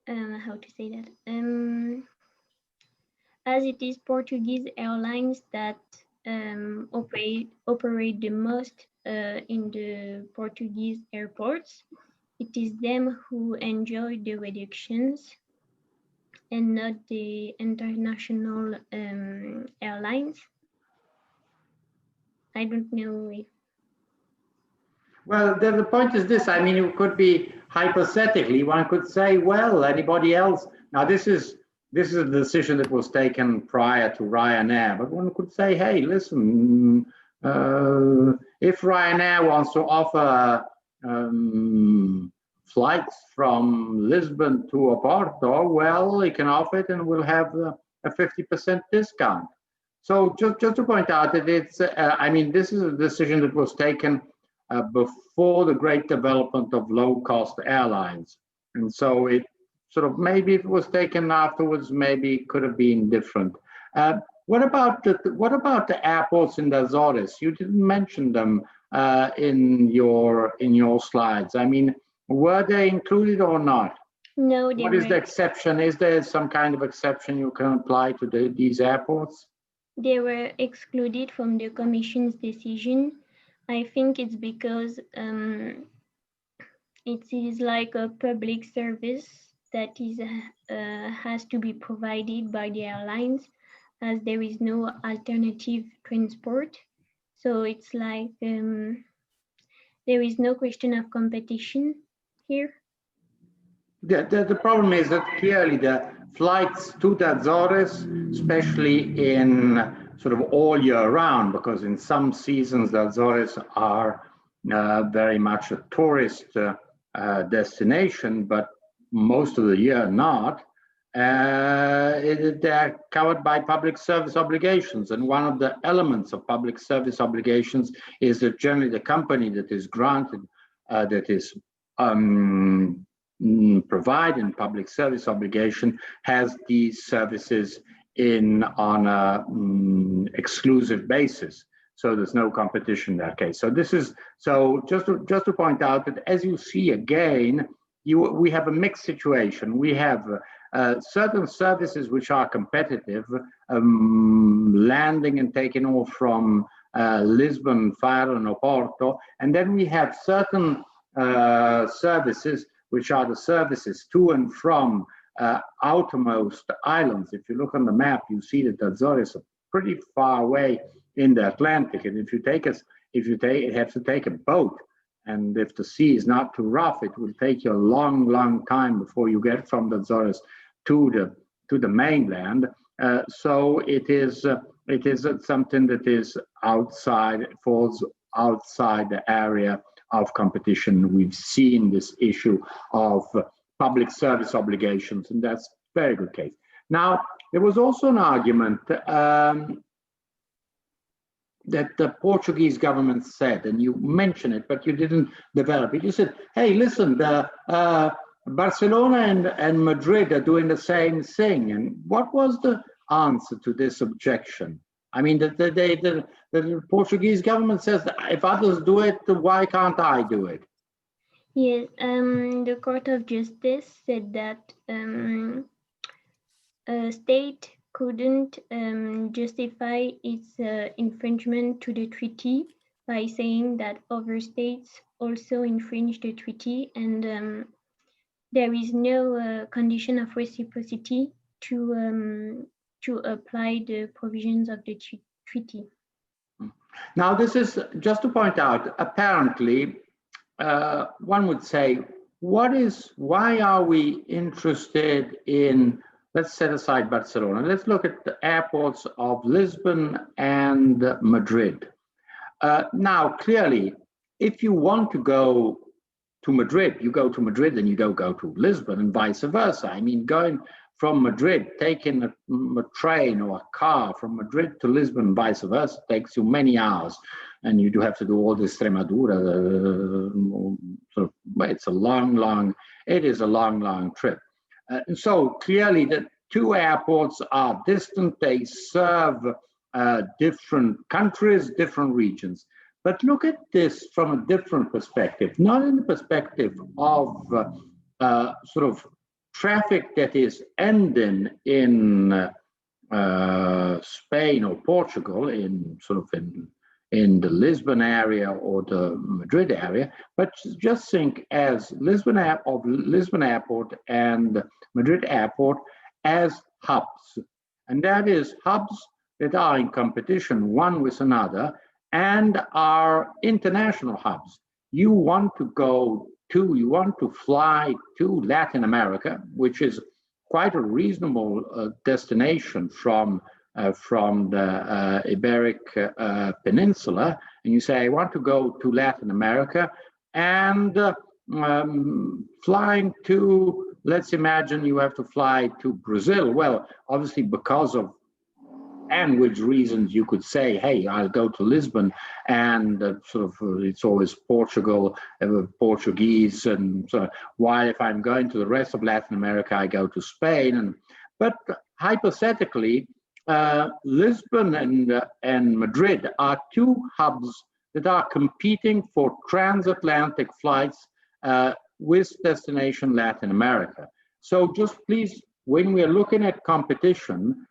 how to say that, as it is Portuguese airlines that operate the most in the Portuguese airports, it is them who enjoy the reductions and not the international airlines. I don't know if. Well, the point is this. I mean, it could be hypothetically, one could say, well, anybody else. Now, this is a decision that was taken prior to Ryanair, but one could say, hey, listen, if Ryanair wants to offer flights from Lisbon to Oporto, well, it can offer it and we'll have a 50% discount. So just to point out that it's, I mean, this is a decision that was taken before the great development of low-cost airlines. And so it sort of, maybe if it was taken afterwards, maybe it could have been different. What about the airports in the Azores? You didn't mention them in your slides. I mean, were they included or not? No. What is the exception? Is there some kind of exception you can apply to these airports? They were excluded from the Commission's decision. I think it's because it is like a public service that is has to be provided by the airlines, as there is no alternative transport. So it's like there is no question of competition here. The problem is that clearly the flights to the Azores, especially in sort of all year round, because in some seasons the Azores are very much a tourist destination, but most of the year not. They're covered by public service obligations, and one of the elements of public service obligations is that generally the company that is granted, that is providing public service obligation, has these services on a exclusive basis. So there's no competition in that case. So this is just to point out that, as you see again, we have a mixed situation. We have certain services which are competitive, landing and taking off from Lisbon, Faro, and Oporto, and then we have certain services which are the services to and from outermost islands. If you look on the map, you see that the Azores are pretty far away in the Atlantic, and if you have to take a boat, and if the sea is not too rough, it will take you a long time before you get from the Azores to the mainland. So it is something that is falls outside the area of competition. We've seen this issue of public service obligations, and that's a very good case. Now, there was also an argument that the Portuguese government said, and you mentioned it, but you didn't develop it. You said, hey, listen, Barcelona and Madrid are doing the same thing. And what was the answer to this objection? I mean, the Portuguese government says that if others do it, why can't I do it? Yes, the Court of Justice said that a state couldn't justify its infringement to the treaty by saying that other states also infringed the treaty, and there is no condition of reciprocity to apply the provisions of the treaty. Now, this is just to point out, apparently, one would say, why are we interested in, let's set aside Barcelona, let's look at the airports of Lisbon and Madrid. Now, clearly, if you want to go to Madrid, you go to Madrid and you don't go to Lisbon and vice versa. I mean, going from Madrid, taking a train or a car from Madrid to Lisbon, vice versa, takes you many hours. And you do have to do all this Extremadura. It's a long trip. And so clearly the two airports are distant. They serve different countries, different regions. But look at this from a different perspective, not in the perspective of sort of traffic that is ending in Spain or Portugal, in the Lisbon area or the Madrid area, but just think as Lisbon Airport and Madrid Airport as hubs. And that is hubs that are in competition one with another and are international hubs. You want to fly to Latin America, which is quite a reasonable destination from the Iberic Peninsula, and you say, I want to go to Latin America, and flying to, let's imagine you have to fly to Brazil. Well, obviously because of language reasons, you could say, hey, I'll go to Lisbon, and it's always Portugal, Portuguese, and so while if I'm going to the rest of Latin America, I go to Spain. But hypothetically, Lisbon and Madrid are two hubs that are competing for transatlantic flights with destination Latin America. So just please, when we are looking at competition,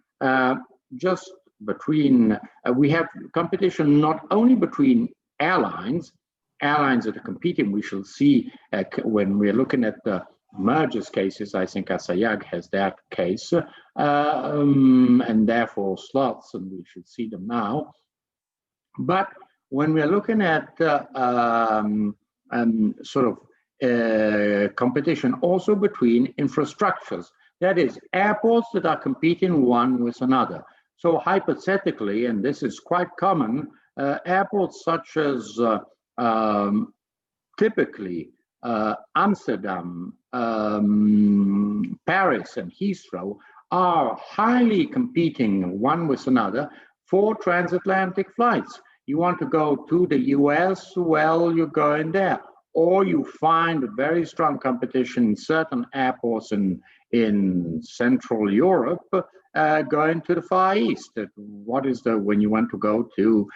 just between, we have competition not only between airlines that are competing. We shall see when we're looking at the mergers cases. I think Asayag has that case, and therefore slots, and we should see them now. But when we're looking at competition also between infrastructures, that is, airports that are competing one with another. So hypothetically, and this is quite common, airports such as typically Amsterdam, Paris, and Heathrow are highly competing one with another for transatlantic flights. You want to go to the US, well, you're going there. Or you find a very strong competition in certain airports in Central Europe, going to the Far East. When you want to go to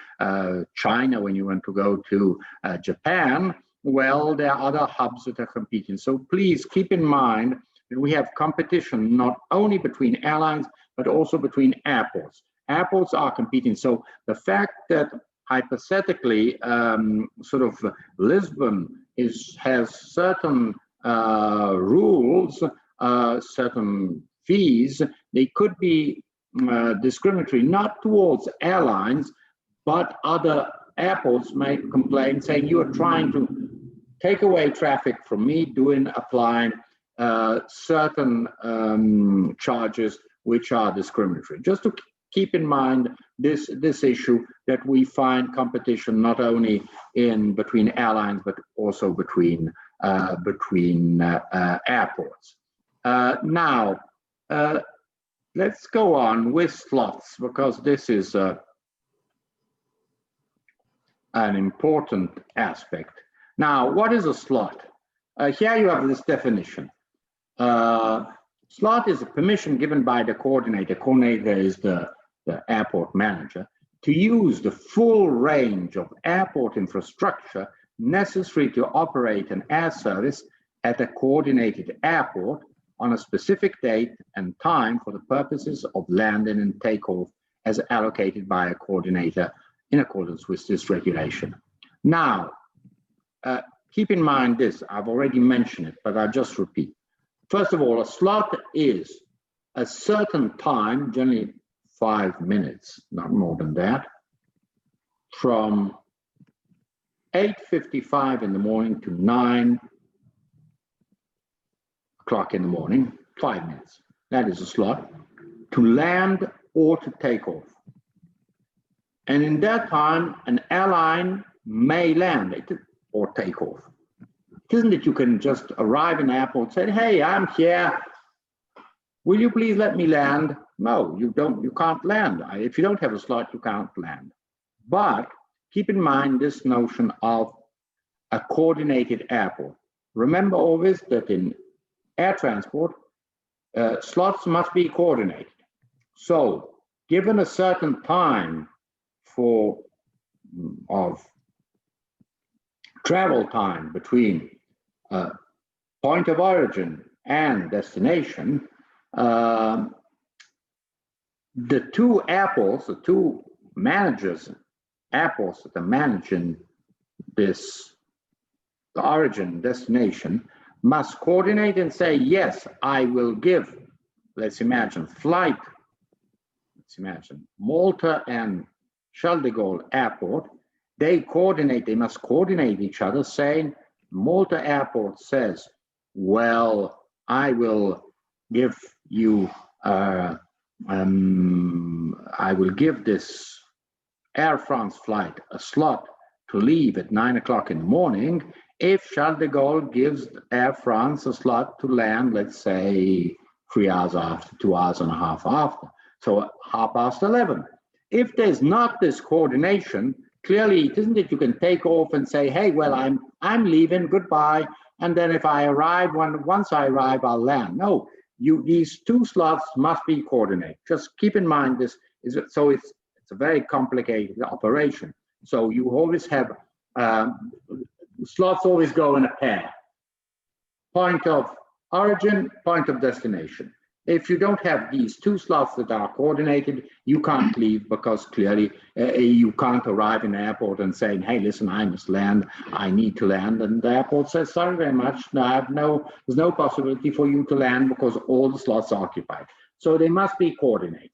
China, when you want to go to Japan, well, there are other hubs that are competing. So please keep in mind that we have competition not only between airlines, but also between airports. Airports are competing. So the fact that hypothetically, Lisbon has certain rules, certain fees, they could be discriminatory, not towards airlines, but other airports may complain, saying you are trying to take away traffic from me, applying certain charges which are discriminatory. Just to keep in mind this issue, that we find competition not only between airlines, but also between airports. Now, let's go on with slots, because this is an important aspect. Now, what is a slot? Here you have this definition. Slot is a permission given by the coordinator. Coordinator is the airport manager, to use the full range of airport infrastructure necessary to operate an air service at a coordinated airport on a specific date and time for the purposes of landing and takeoff as allocated by a coordinator in accordance with this regulation. Now, keep in mind this, I've already mentioned it, but I'll just repeat. First of all, a slot is a certain time, generally 5 minutes, not more than that, from 8:55 in the morning to 9 o'clock in the morning, 5 minutes. That is a slot to land or to take off. And in that time, an airline may land it or take off. It isn't that you can just arrive in the airport and say, hey, I'm here. Will you please let me land? No, you don't. You can't land. If you don't have a slot, you can't land. But keep in mind this notion of a coordinated airport. Remember always that in air transport, slots must be coordinated. So given a certain time of travel time between point of origin and destination, the two airports, the two managers, airports that are managing this, the origin destination, must coordinate and say, yes, I will give, let's imagine Malta and Charles de Gaulle Airport, they must coordinate each other, saying, Malta Airport says, well, I will give you, I will give this Air France flight a slot to leave at 9 o'clock in the morning if Charles de Gaulle gives Air France a slot to land, let's say 3 hours after, 2 hours and a half after. So 11:30. If there's not this coordination, clearly it isn't that you can take off and say, hey, well, I'm leaving, goodbye, and then if I arrive, once I arrive, I'll land. No, these two slots must be coordinated. Just keep in mind this is so it's a very complicated operation. So you always have slots always go in a pair. Point of origin, point of destination. If you don't have these two slots that are coordinated, you can't leave because clearly you can't arrive in the airport and saying, hey, listen, I must land, I need to land. And the airport says, sorry very much, there's no possibility for you to land because all the slots are occupied. So they must be coordinated,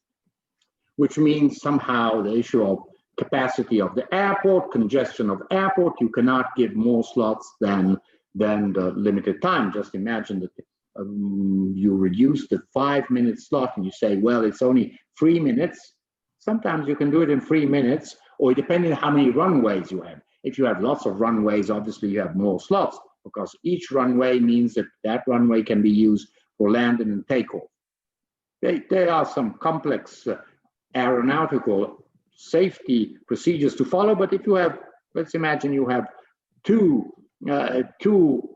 which means somehow the issue of capacity of the airport, congestion of airport, you cannot give more slots than the limited time. Just imagine that you reduce the 5 minute slot and you say, well, it's only 3 minutes. Sometimes you can do it in 3 minutes, or depending on how many runways you have. If you have lots of runways, obviously you have more slots because each runway means that runway can be used for landing and takeoff. There are some complex aeronautical safety procedures to follow, but if you have, let's imagine you have two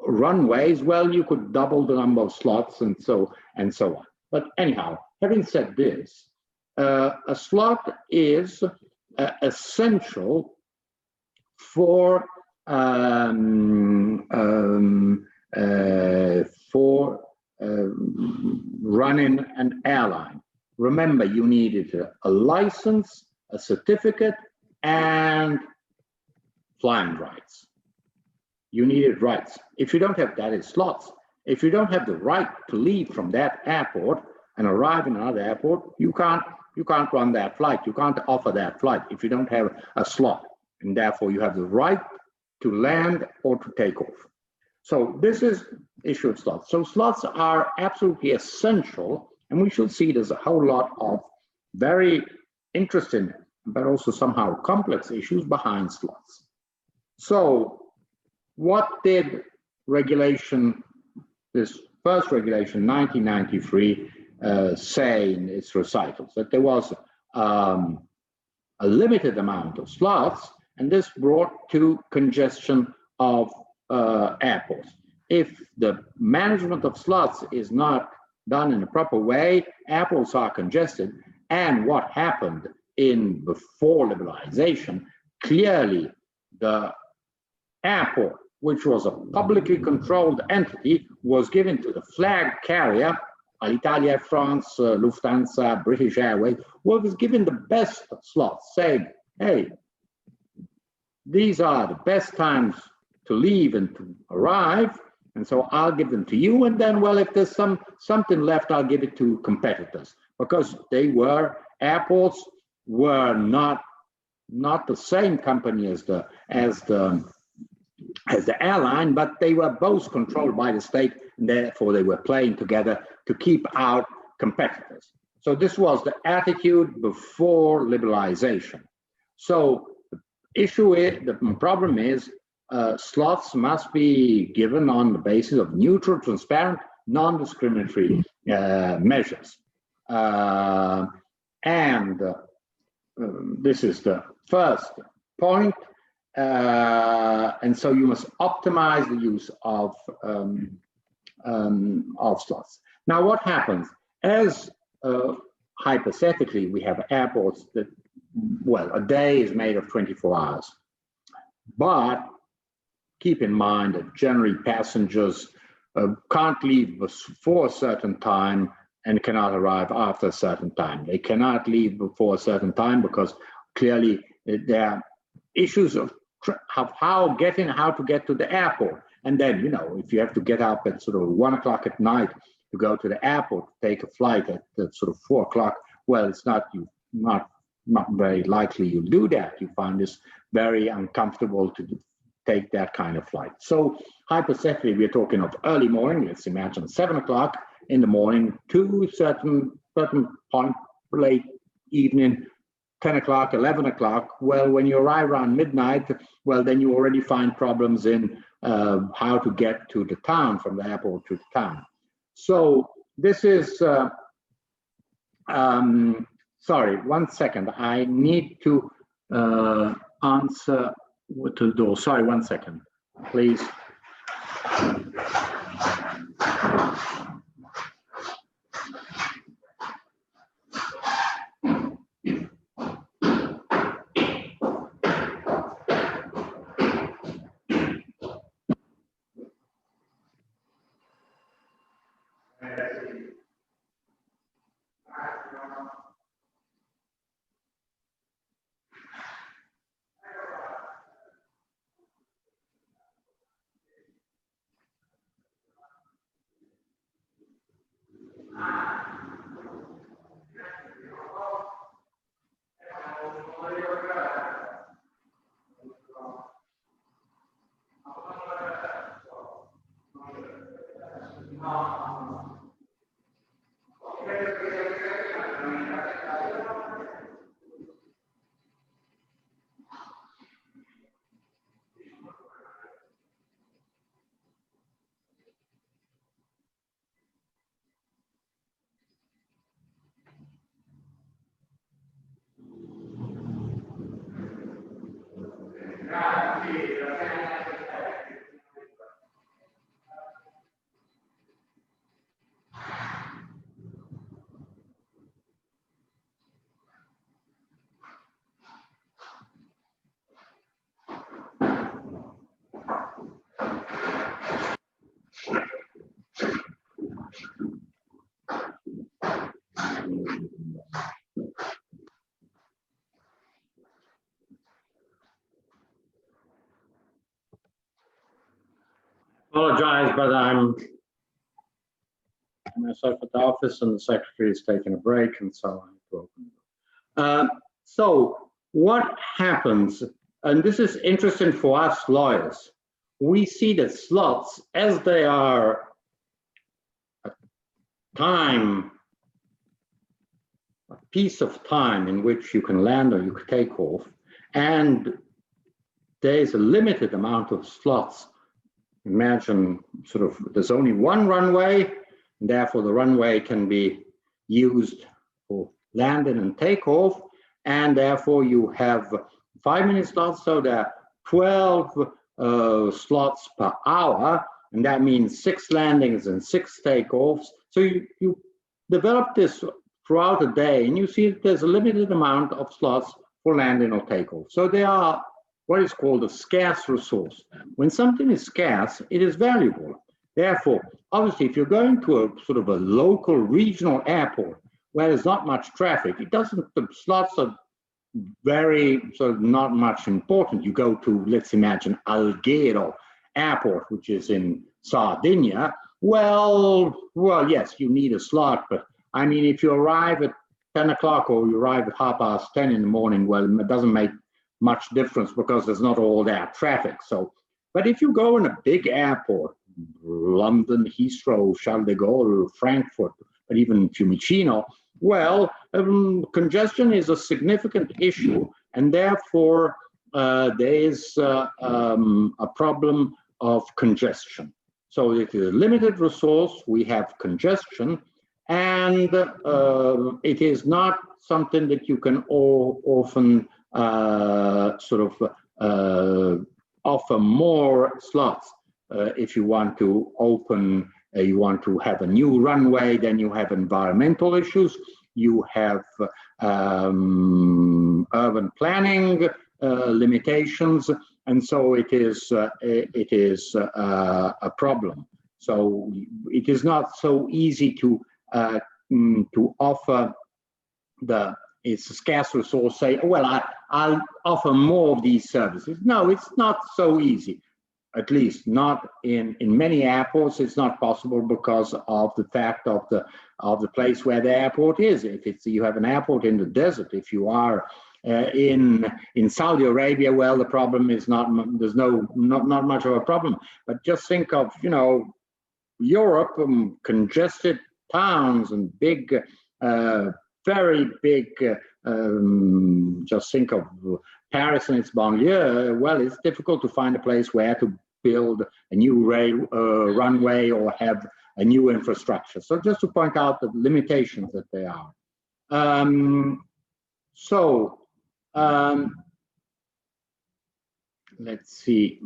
runways, well, you could double the number of slots and so on. But anyhow, having said this, a slot is essential for running an airline. Remember, you needed a license, a certificate, and flying rights. You needed rights. If you don't have that, it's slots. If you don't have the right to leave from that airport and arrive in another airport, you can't run that flight. You can't offer that flight if you don't have a slot. And therefore, you have the right to land or to take off. So this is issue of slots. So slots are absolutely essential, and we should see there's a whole lot of very interesting, but also somehow complex issues behind slots. So what did regulation, this first regulation, 1993, say in its recitals? That there was a limited amount of slots, and this brought to congestion of airports. If the management of slots is not done in a proper way, airports are congested. And what happened before liberalization, clearly the airport, which was a publicly controlled entity, was given to the flag carrier, Alitalia, Air France, Lufthansa, British Airways, was given the best slots, saying, hey, these are the best times to leave and to arrive, And so I'll give them to you, and then, well, if there's something left, I'll give it to competitors, because airports were not the same company as the airline, but they were both controlled by the state, and therefore they were playing together to keep out competitors. So this was the attitude before liberalization. So the problem is slots must be given on the basis of neutral, transparent, non-discriminatory measures. This is the first point. And so you must optimize the use of slots. Now, what happens? As hypothetically, we have airports that, well, a day is made of 24 hours. But keep in mind that generally passengers can't leave before a certain time and cannot arrive after a certain time. They cannot leave before a certain time because clearly there are issues of how to get to the airport. And then, you know, if you have to get up at sort of 1 o'clock at night to go to the airport, take a flight at sort of 4 o'clock, well, it's not very likely you'll do that. You find this very uncomfortable to take that kind of flight. So hypothetically, we're talking of early morning. Let's imagine 7 o'clock in the morning to certain point late evening, 10 o'clock, 11 o'clock. Well, when you arrive around midnight, well, then you already find problems in how to get to the town, from the airport to the town. So this is, sorry, 1 second. I need to answer what to do. Sorry, 1 second, please. Apologize, but I'm myself at the office and the secretary is taking a break, and so I have to open it. So what happens, and this is interesting for us lawyers, we see that slots, as they are a piece of time in which you can land or you can take off, and there's a limited amount of slots. Imagine sort of there's only one runway, and therefore the runway can be used for landing and takeoff, and therefore you have 5-minute slots, so there are 12 slots per hour, and that means 6 landings and 6 takeoffs. So you develop this throughout the day, and you see that there's a limited amount of slots for landing or takeoff. So they are what is called a scarce resource. When something is scarce, it is valuable. Therefore, obviously, if you're going to a sort of a local regional airport where there's not much traffic, the slots are very sort of not much important. You go to, let's imagine, Alghero Airport, which is in Sardinia, well, yes, you need a slot, but I mean, if you arrive at 10 o'clock or you arrive at 10:30 in the morning, well, it doesn't make much difference because there's not all that traffic. So, but if you go in a big airport, London, Heathrow, Charles de Gaulle, Frankfurt, or even Fiumicino, well, congestion is a significant issue, and therefore there is a problem of congestion. So it is a limited resource, we have congestion, and it is not something that you can often offer more slots. If you want to open, you want to have a new runway, then you have environmental issues, you have urban planning limitations, and so it is a problem. So it is not so easy to offer it's a scarce resource, say, well, I'll offer more of these services. No, it's not so easy. At least not in many airports. It's not possible because of the fact of the place where the airport is. If you have an airport in the desert, if you are in Saudi Arabia, well, the problem is not much of a problem. But just think of Europe, congested towns and big, very big. Just think of Paris and its banlieue. Well, it's difficult to find a place where to build a new runway or have a new infrastructure. So just to point out the limitations that they are. Let's see.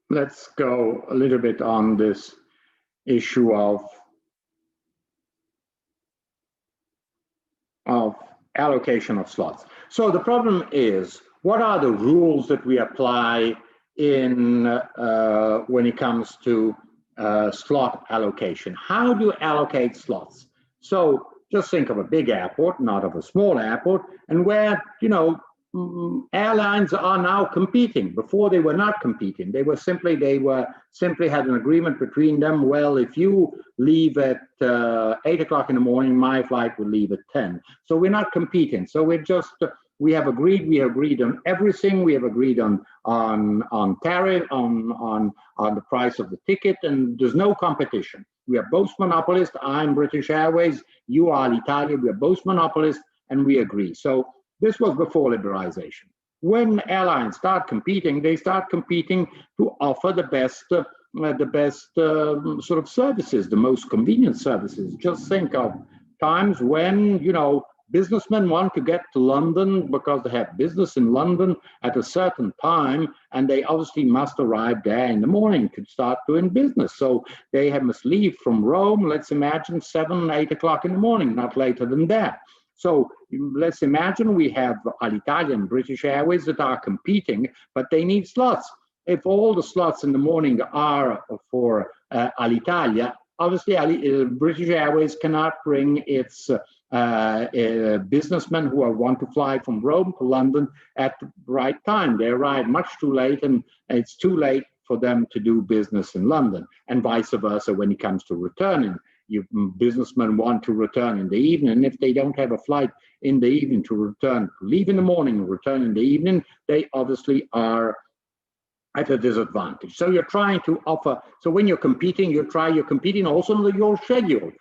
Let's go a little bit on this issue of allocation of slots. So the problem is, what are the rules that we apply in when it comes to slot allocation? How do you allocate slots? So just think of a big airport, not of a small airport, and where airlines are now competing. Before they were not competing. They simply had an agreement between them. Well, if you leave at 8 o'clock in the morning, my flight will leave at 10. So we're not competing. So we have agreed on everything. We have agreed on tariff, on the price of the ticket, and there's no competition. We are both monopolists. I'm British Airways. You are Alitalia. We are both monopolists, and we agree. So this was before liberalization. When airlines start competing, they start competing to offer the best sort of services, the most convenient services. Just think of times when, businessmen want to get to London because they have business in London at a certain time, and they obviously must arrive there in the morning to start doing business. So they must leave from Rome, let's imagine 7, 8 o'clock in the morning, not later than that. So let's imagine we have Alitalia and British Airways that are competing, but they need slots. If all the slots in the morning are for Alitalia, obviously British Airways cannot bring its businessmen who want to fly from Rome to London at the right time. They arrive much too late, and it's too late for them to do business in London, and vice versa when it comes to returning. Businessmen want to return in the evening, and if they don't have a flight in the evening to return, leave in the morning and return in the evening, they obviously are at a disadvantage. So you're trying to offer, so when you're competing, you're competing also on your schedule.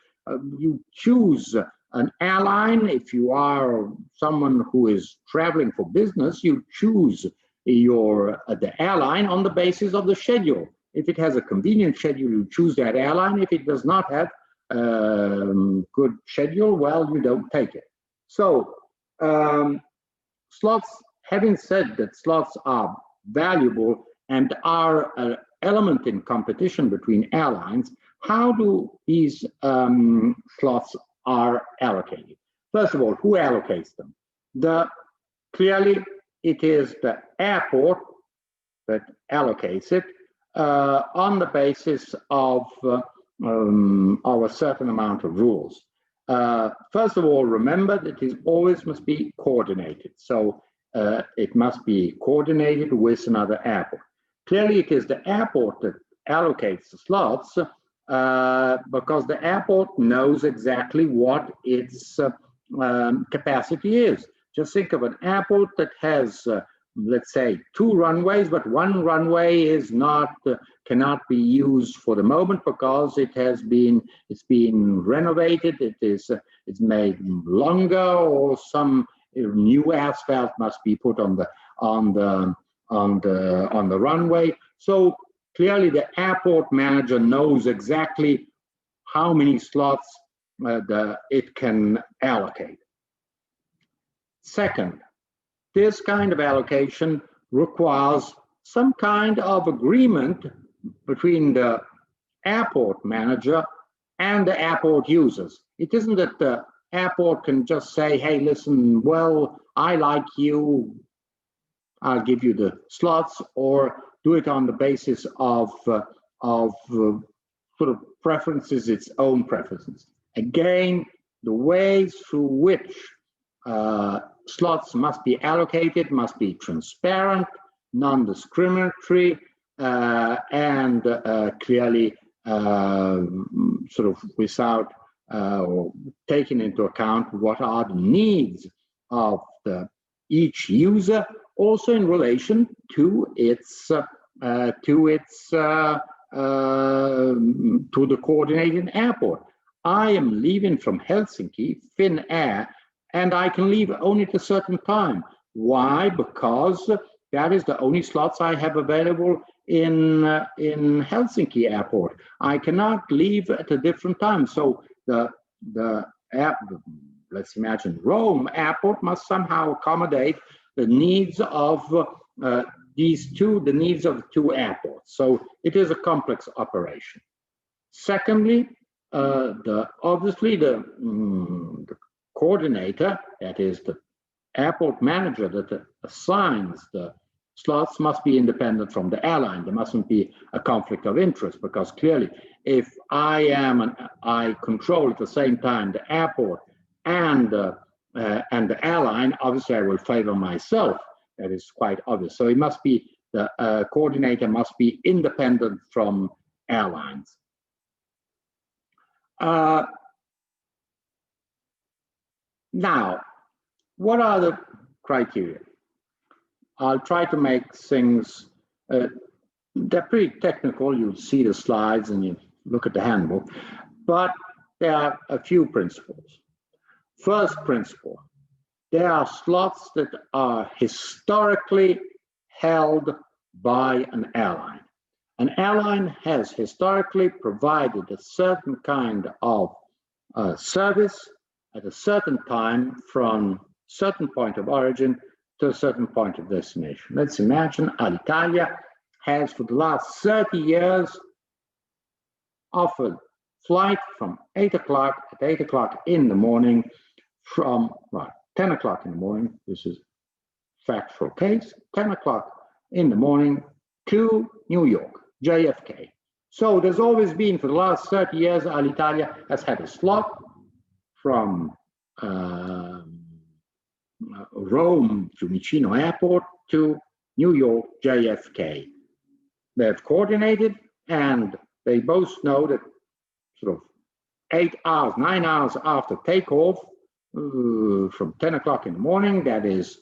You choose an airline. If you are someone who is traveling for business, you choose the airline on the basis of the schedule. If it has a convenient schedule, you choose that airline. If it does not have good schedule, well, you don't take it. So slots, having said that slots are valuable and are an element in competition between airlines, how do these slots are allocated? First of all, who allocates them? Clearly, it is the airport that allocates it. on the basis of a certain amount of rules. First of all, remember that it always must be coordinated. So it must be coordinated with another airport. Clearly, it is the airport that allocates the slots because the airport knows exactly what its capacity is. Just think of an airport that has, let's say, 2 runways, but 1 runway is not cannot be used for the moment because it's been renovated. It's made longer, or some new asphalt must be put on the runway. So clearly, the airport manager knows exactly how many slots it can allocate. Second, this kind of allocation requires some kind of agreement between the airport manager and the airport users. It isn't that the airport can just say, hey, listen, well, I like you, I'll give you the slots, or do it on the basis of sort of preferences, its own preferences. Again, the ways through which slots must be allocated must be transparent, non-discriminatory, and clearly sort of without or taking into account what are the needs of each user, also in relation to its to the coordinating airport. I am leaving from Helsinki, Finnair, and I can leave only at a certain time. Why? Because that is the only slots I have available in Helsinki airport. I cannot leave at a different time. So let's imagine Rome airport must somehow accommodate the needs of the needs of 2 airports. So it is a complex operation. Secondly, obviously the coordinator, that is the airport manager that assigns the slots, must be independent from the airline. There mustn't be a conflict of interest, because clearly if I control at the same time the airport and the airline, obviously I will favor myself. That is quite obvious. So it must be, the coordinator must be independent from airlines. Now, what are the criteria? I'll try to make things, they're pretty technical. You'll see the slides and you look at the handbook, but there are a few principles. First principle, there are slots that are historically held by an airline. An airline has historically provided a certain kind of service at a certain time from certain point of origin to a certain point of destination. Let's imagine Alitalia has for the last 30 years offered flight from 8 o'clock in the morning from 10 o'clock in the morning, this is factual case, 10 o'clock in the morning to New York, JFK. So there's always been, for the last 30 years, Alitalia has had a slot from Rome to Ticino Airport to New York, JFK. They've coordinated, and they both know that sort of 8 hours, 9 hours after takeoff, from 10 o'clock in the morning, that is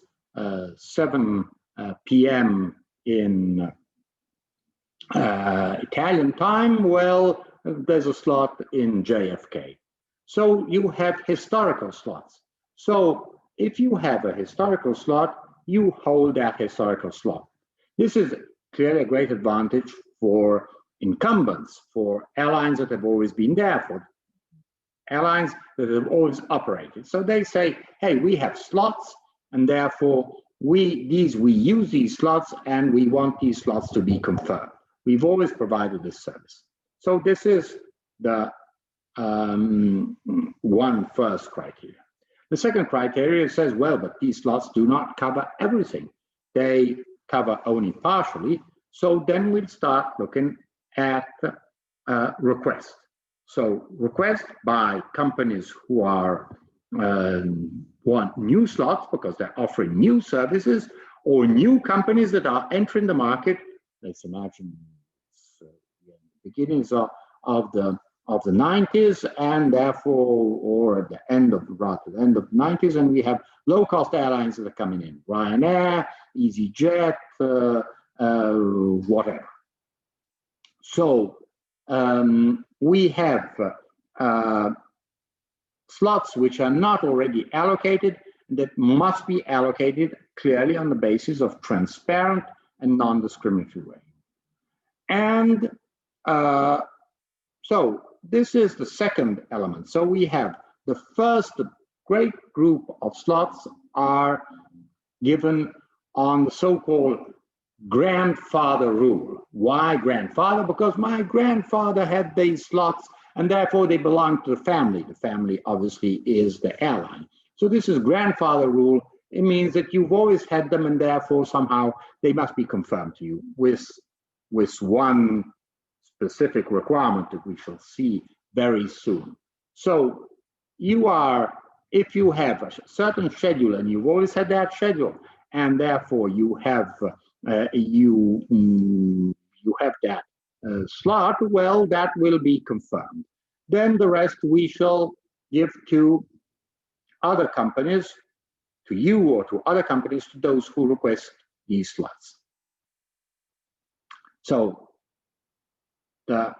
7 p.m. in Italian time, well, there's a slot in JFK. So you have historical slots. So if you have a historical slot, you hold that historical slot. This is clearly a great advantage for incumbents, for airlines that have always been there, for airlines that have always operated. So they say, hey, we have slots, and therefore we use these slots, and we want these slots to be confirmed. We've always provided this service. So this is the first criteria. The second criteria says, well, but these slots do not cover everything. They cover only partially. So then we'll start looking at requests. So requests by companies who are want new slots because they're offering new services, or new companies that are entering the market. Let's imagine the beginnings of the 90s, and therefore, or at the end of the end of the 90s, and we have low-cost airlines that are coming in: Ryanair, EasyJet, whatever. So we have slots which are not already allocated, that must be allocated clearly on the basis of transparent and non-discriminatory way. And so this is the second element. So we have the first great group of slots are given on the so-called grandfather rule. Why grandfather? Because my grandfather had these slots, and therefore they belong to the family. The family obviously is the airline. So this is grandfather rule. It means that you've always had them, and therefore somehow they must be confirmed to you with one specific requirement that we shall see very soon. So you are, if you have a certain schedule and you've always had that schedule, and therefore you have you have that slot, well, that will be confirmed. Then the rest we shall give to other companies, to you or to other companies, to those who request these slots. So the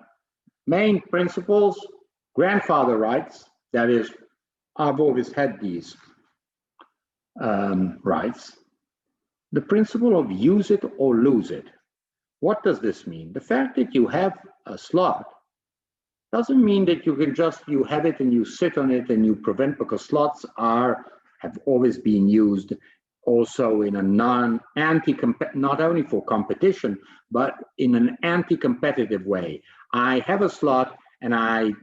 main principles: grandfather rights, that is, I've always had these rights. The principle of use it or lose it. What does this mean? The fact that you have a slot doesn't mean that you can just, you have it and you sit on it and you prevent, because slots have always been used also in a not only for competition, but in an anti-competitive way. I have a slot and I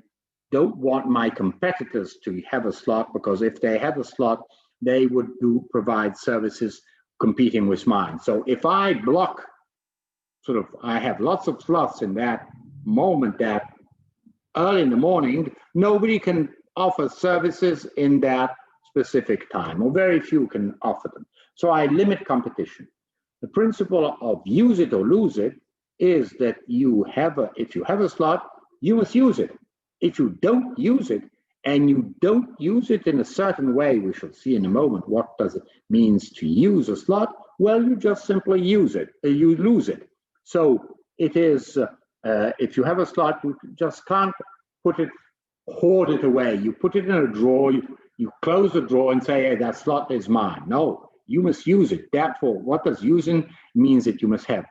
don't want my competitors to have a slot, because if they had a slot, they would provide services competing with mine. So if I block, I have lots of slots in that moment, that early in the morning, nobody can offer services in that specific time, or very few can offer them. So I limit competition. The principle of use it or lose it is that if you have a slot, you must use it. If you don't use it, and you don't use it in a certain way, we shall see in a moment what does it means to use a slot, well, you just simply use it, you lose it. So it is, if you have a slot, you just can't hoard it away. You put it in a drawer, you close the drawer and say, hey, that slot is mine. No, you must use it. Therefore, what does using means? That you must have,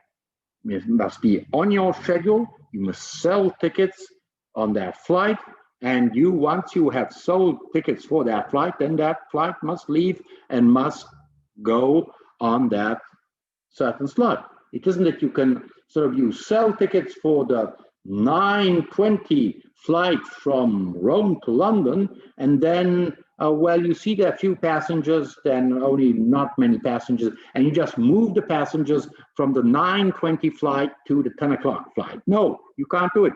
it must be on your schedule, you must sell tickets on that flight, and once you have sold tickets for that flight, then that flight must leave and must go on that certain slot. It isn't that you can you sell tickets for the 9:20 flight from Rome to London, and then well, you see there are few passengers, then only not many passengers, and you just move the passengers from the 9:20 flight to the 10 o'clock flight. No, you can't do it.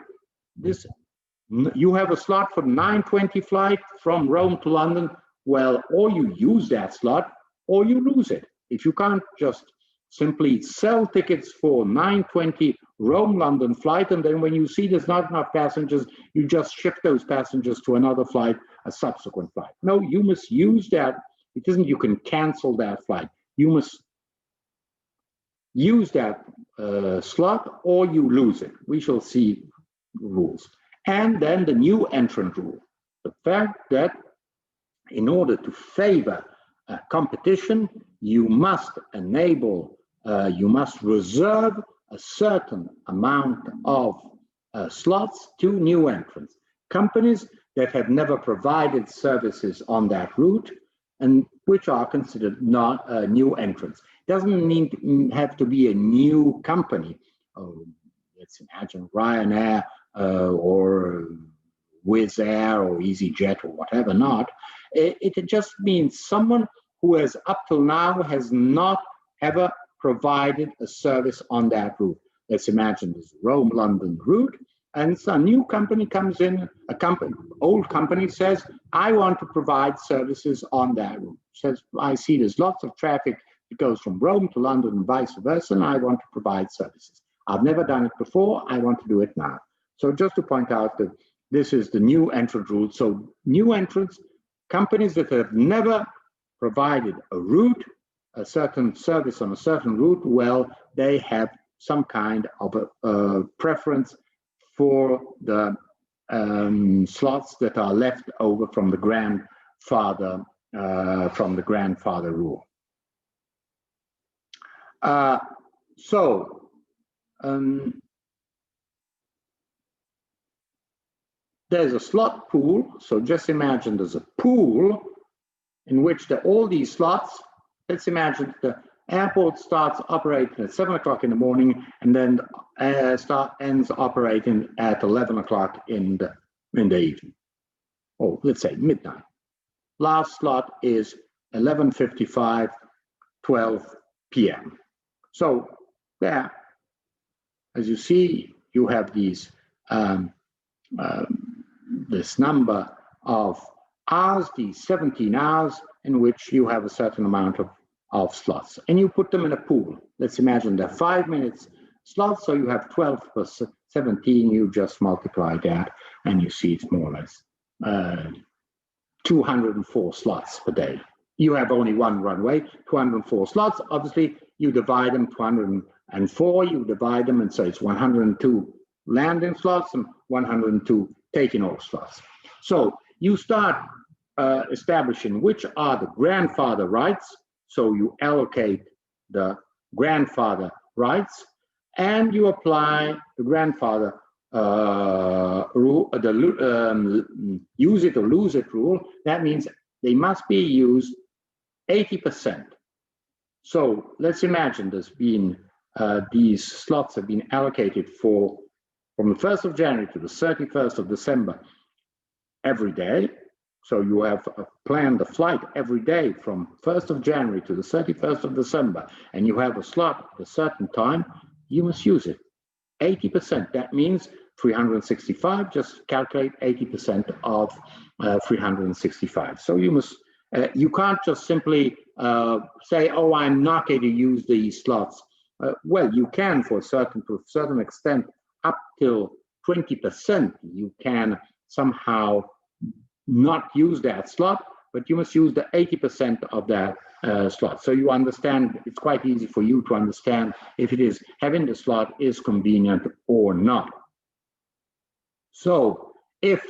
You have a slot for the 9:20 flight from Rome to London. Well, or you use that slot, or you lose it. If you can't just simply sell tickets for 9:20 Rome-London flight, and then when you see there's not enough passengers, you just shift those passengers to another flight, a subsequent flight. No, you must use that. It isn't you can cancel that flight. You must use that slot, or you lose it. We shall see rules. And then the new entrant rule, the fact that in order to favor competition, you must you must reserve a certain amount of slots to new entrants, companies that have never provided services on that route and which are considered not new entrants. Doesn't have to be a new company. Let's imagine Ryanair or Wizz Air or EasyJet or whatever not. It just means someone who has up till now has not ever provided a service on that route. let's imagine this Rome-London route, and so a new company comes in, old company says, I want to provide services on that route. Says, I see there's lots of traffic that goes from Rome to London and vice versa, and I want to provide services. I've never done it before, I want to do it now. So just to point out that this is the new entrant route. So new entrants, companies that have never provided a route, a certain service on a certain route, well, they have some kind of a preference for the slots that are left over from the grandfather rule. There's a slot pool. So just imagine there's a pool in which all these slots. Let's imagine the airport starts operating at 7 o'clock in the morning and then ends operating at 11 o'clock in the evening, or let's say midnight. Last slot is 11:55, 12 p.m. So there, as you see, you have these this number of hours, these 17 hours, in which you have a certain amount of slots, and you put them in a pool. Let's imagine they're 5 minutes slots, so you have 12 plus 17, you just multiply that, and you see it's more or less 204 slots per day. You have only one runway, 204 slots. Obviously, you divide them, 204, you divide them, and so it's 102 landing slots and 102 taking off slots. So you start establishing which are the grandfather rights. So you allocate the grandfather rights, and you apply the grandfather rule, use it or lose it rule. That means they must be used 80%. So let's imagine there's been these slots have been allocated from the 1st of January to the 31st of December every day. So you have planned a flight every day from 1st of January to the 31st of December, and you have a slot at a certain time, you must use it. 80%, that means 365, just calculate 80% of 365. So you must, you can't just simply say, oh, I'm not going to use these slots. Well, you can to a certain extent, up till 20%, you can somehow not use that slot, but you must use the 80% of that slot. So you understand, it's quite easy for you to understand if it is having the slot is convenient or not. So if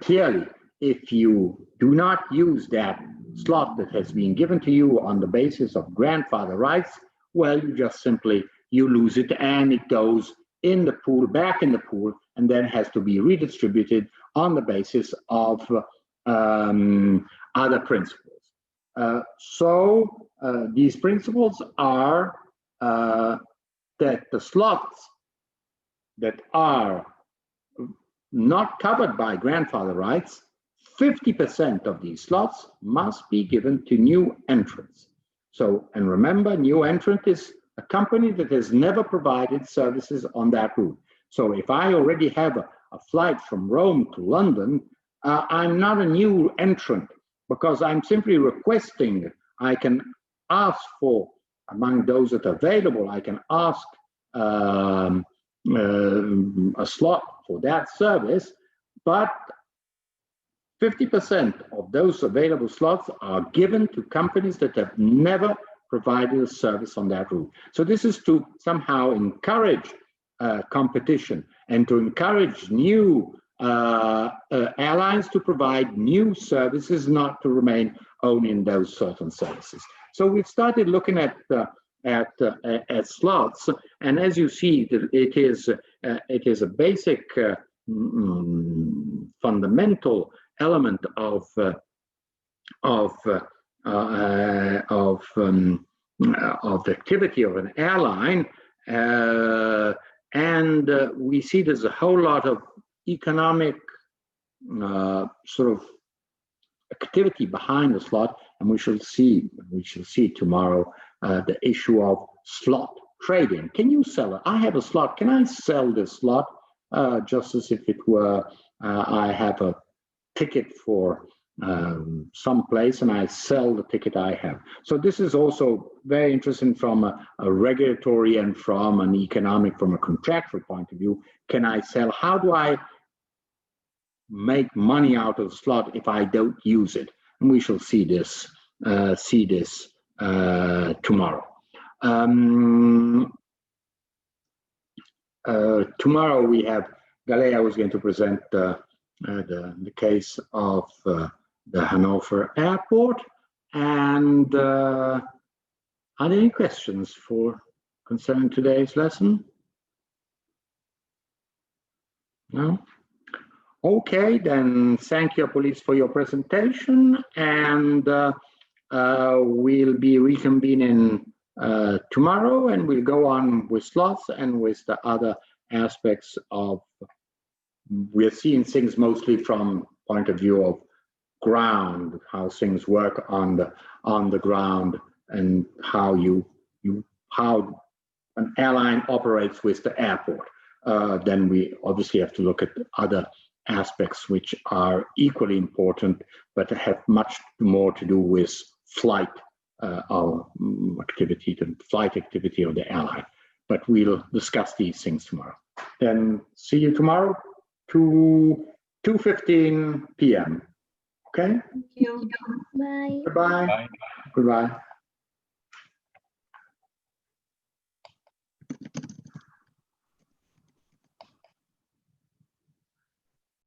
clearly, if you do not use that slot that has been given to you on the basis of grandfather rights, well, you just simply, you lose it and it goes in the pool, back in the pool, and then has to be redistributed on the basis of other principles. These principles are that the slots that are not covered by grandfather rights, 50% of these slots must be given to new entrants. So, and remember, new entrant is a company that has never provided services on that route. So if I already have a flight from Rome to London, I'm not a new entrant because I'm simply requesting, I can ask for, among those that are available, I can ask a slot for that service, but 50% of those available slots are given to companies that have never provided a service on that route. So this is to somehow encourage competition and to encourage new airlines to provide new services, not to remain only in those certain services. So we've started looking at slots, and as you see, it is a basic fundamental element of the activity of an airline, and we see there's a whole lot of economic sort of activity behind the slot, and we shall see tomorrow the issue of slot trading. Can you sell it? I have a slot. Can I sell this slot? Just as if it were, I have a ticket for some place and I sell the ticket I have. So this is also very interesting from a regulatory and from an economic, from a contractual point of view. Can I sell? How do I make money out of the slot if I don't use it? And we shall see this tomorrow. Tomorrow we have Galea was going to present the case of the Hanover Airport. And are there any questions concerning today's lesson? No? Okay, then thank you, police, for your presentation, and we'll be reconvening tomorrow, and we'll go on with slots and with the other aspects of, we're seeing things mostly from point of view of ground, how things work on the ground, and how how an airline operates with the airport. Then we obviously have to look at other aspects which are equally important, but have much more to do with flight activity, the flight activity of the airline. But we'll discuss these things tomorrow. Then see you tomorrow to 2:15 p.m. Okay? Thank you. Bye. Goodbye. Bye. Goodbye.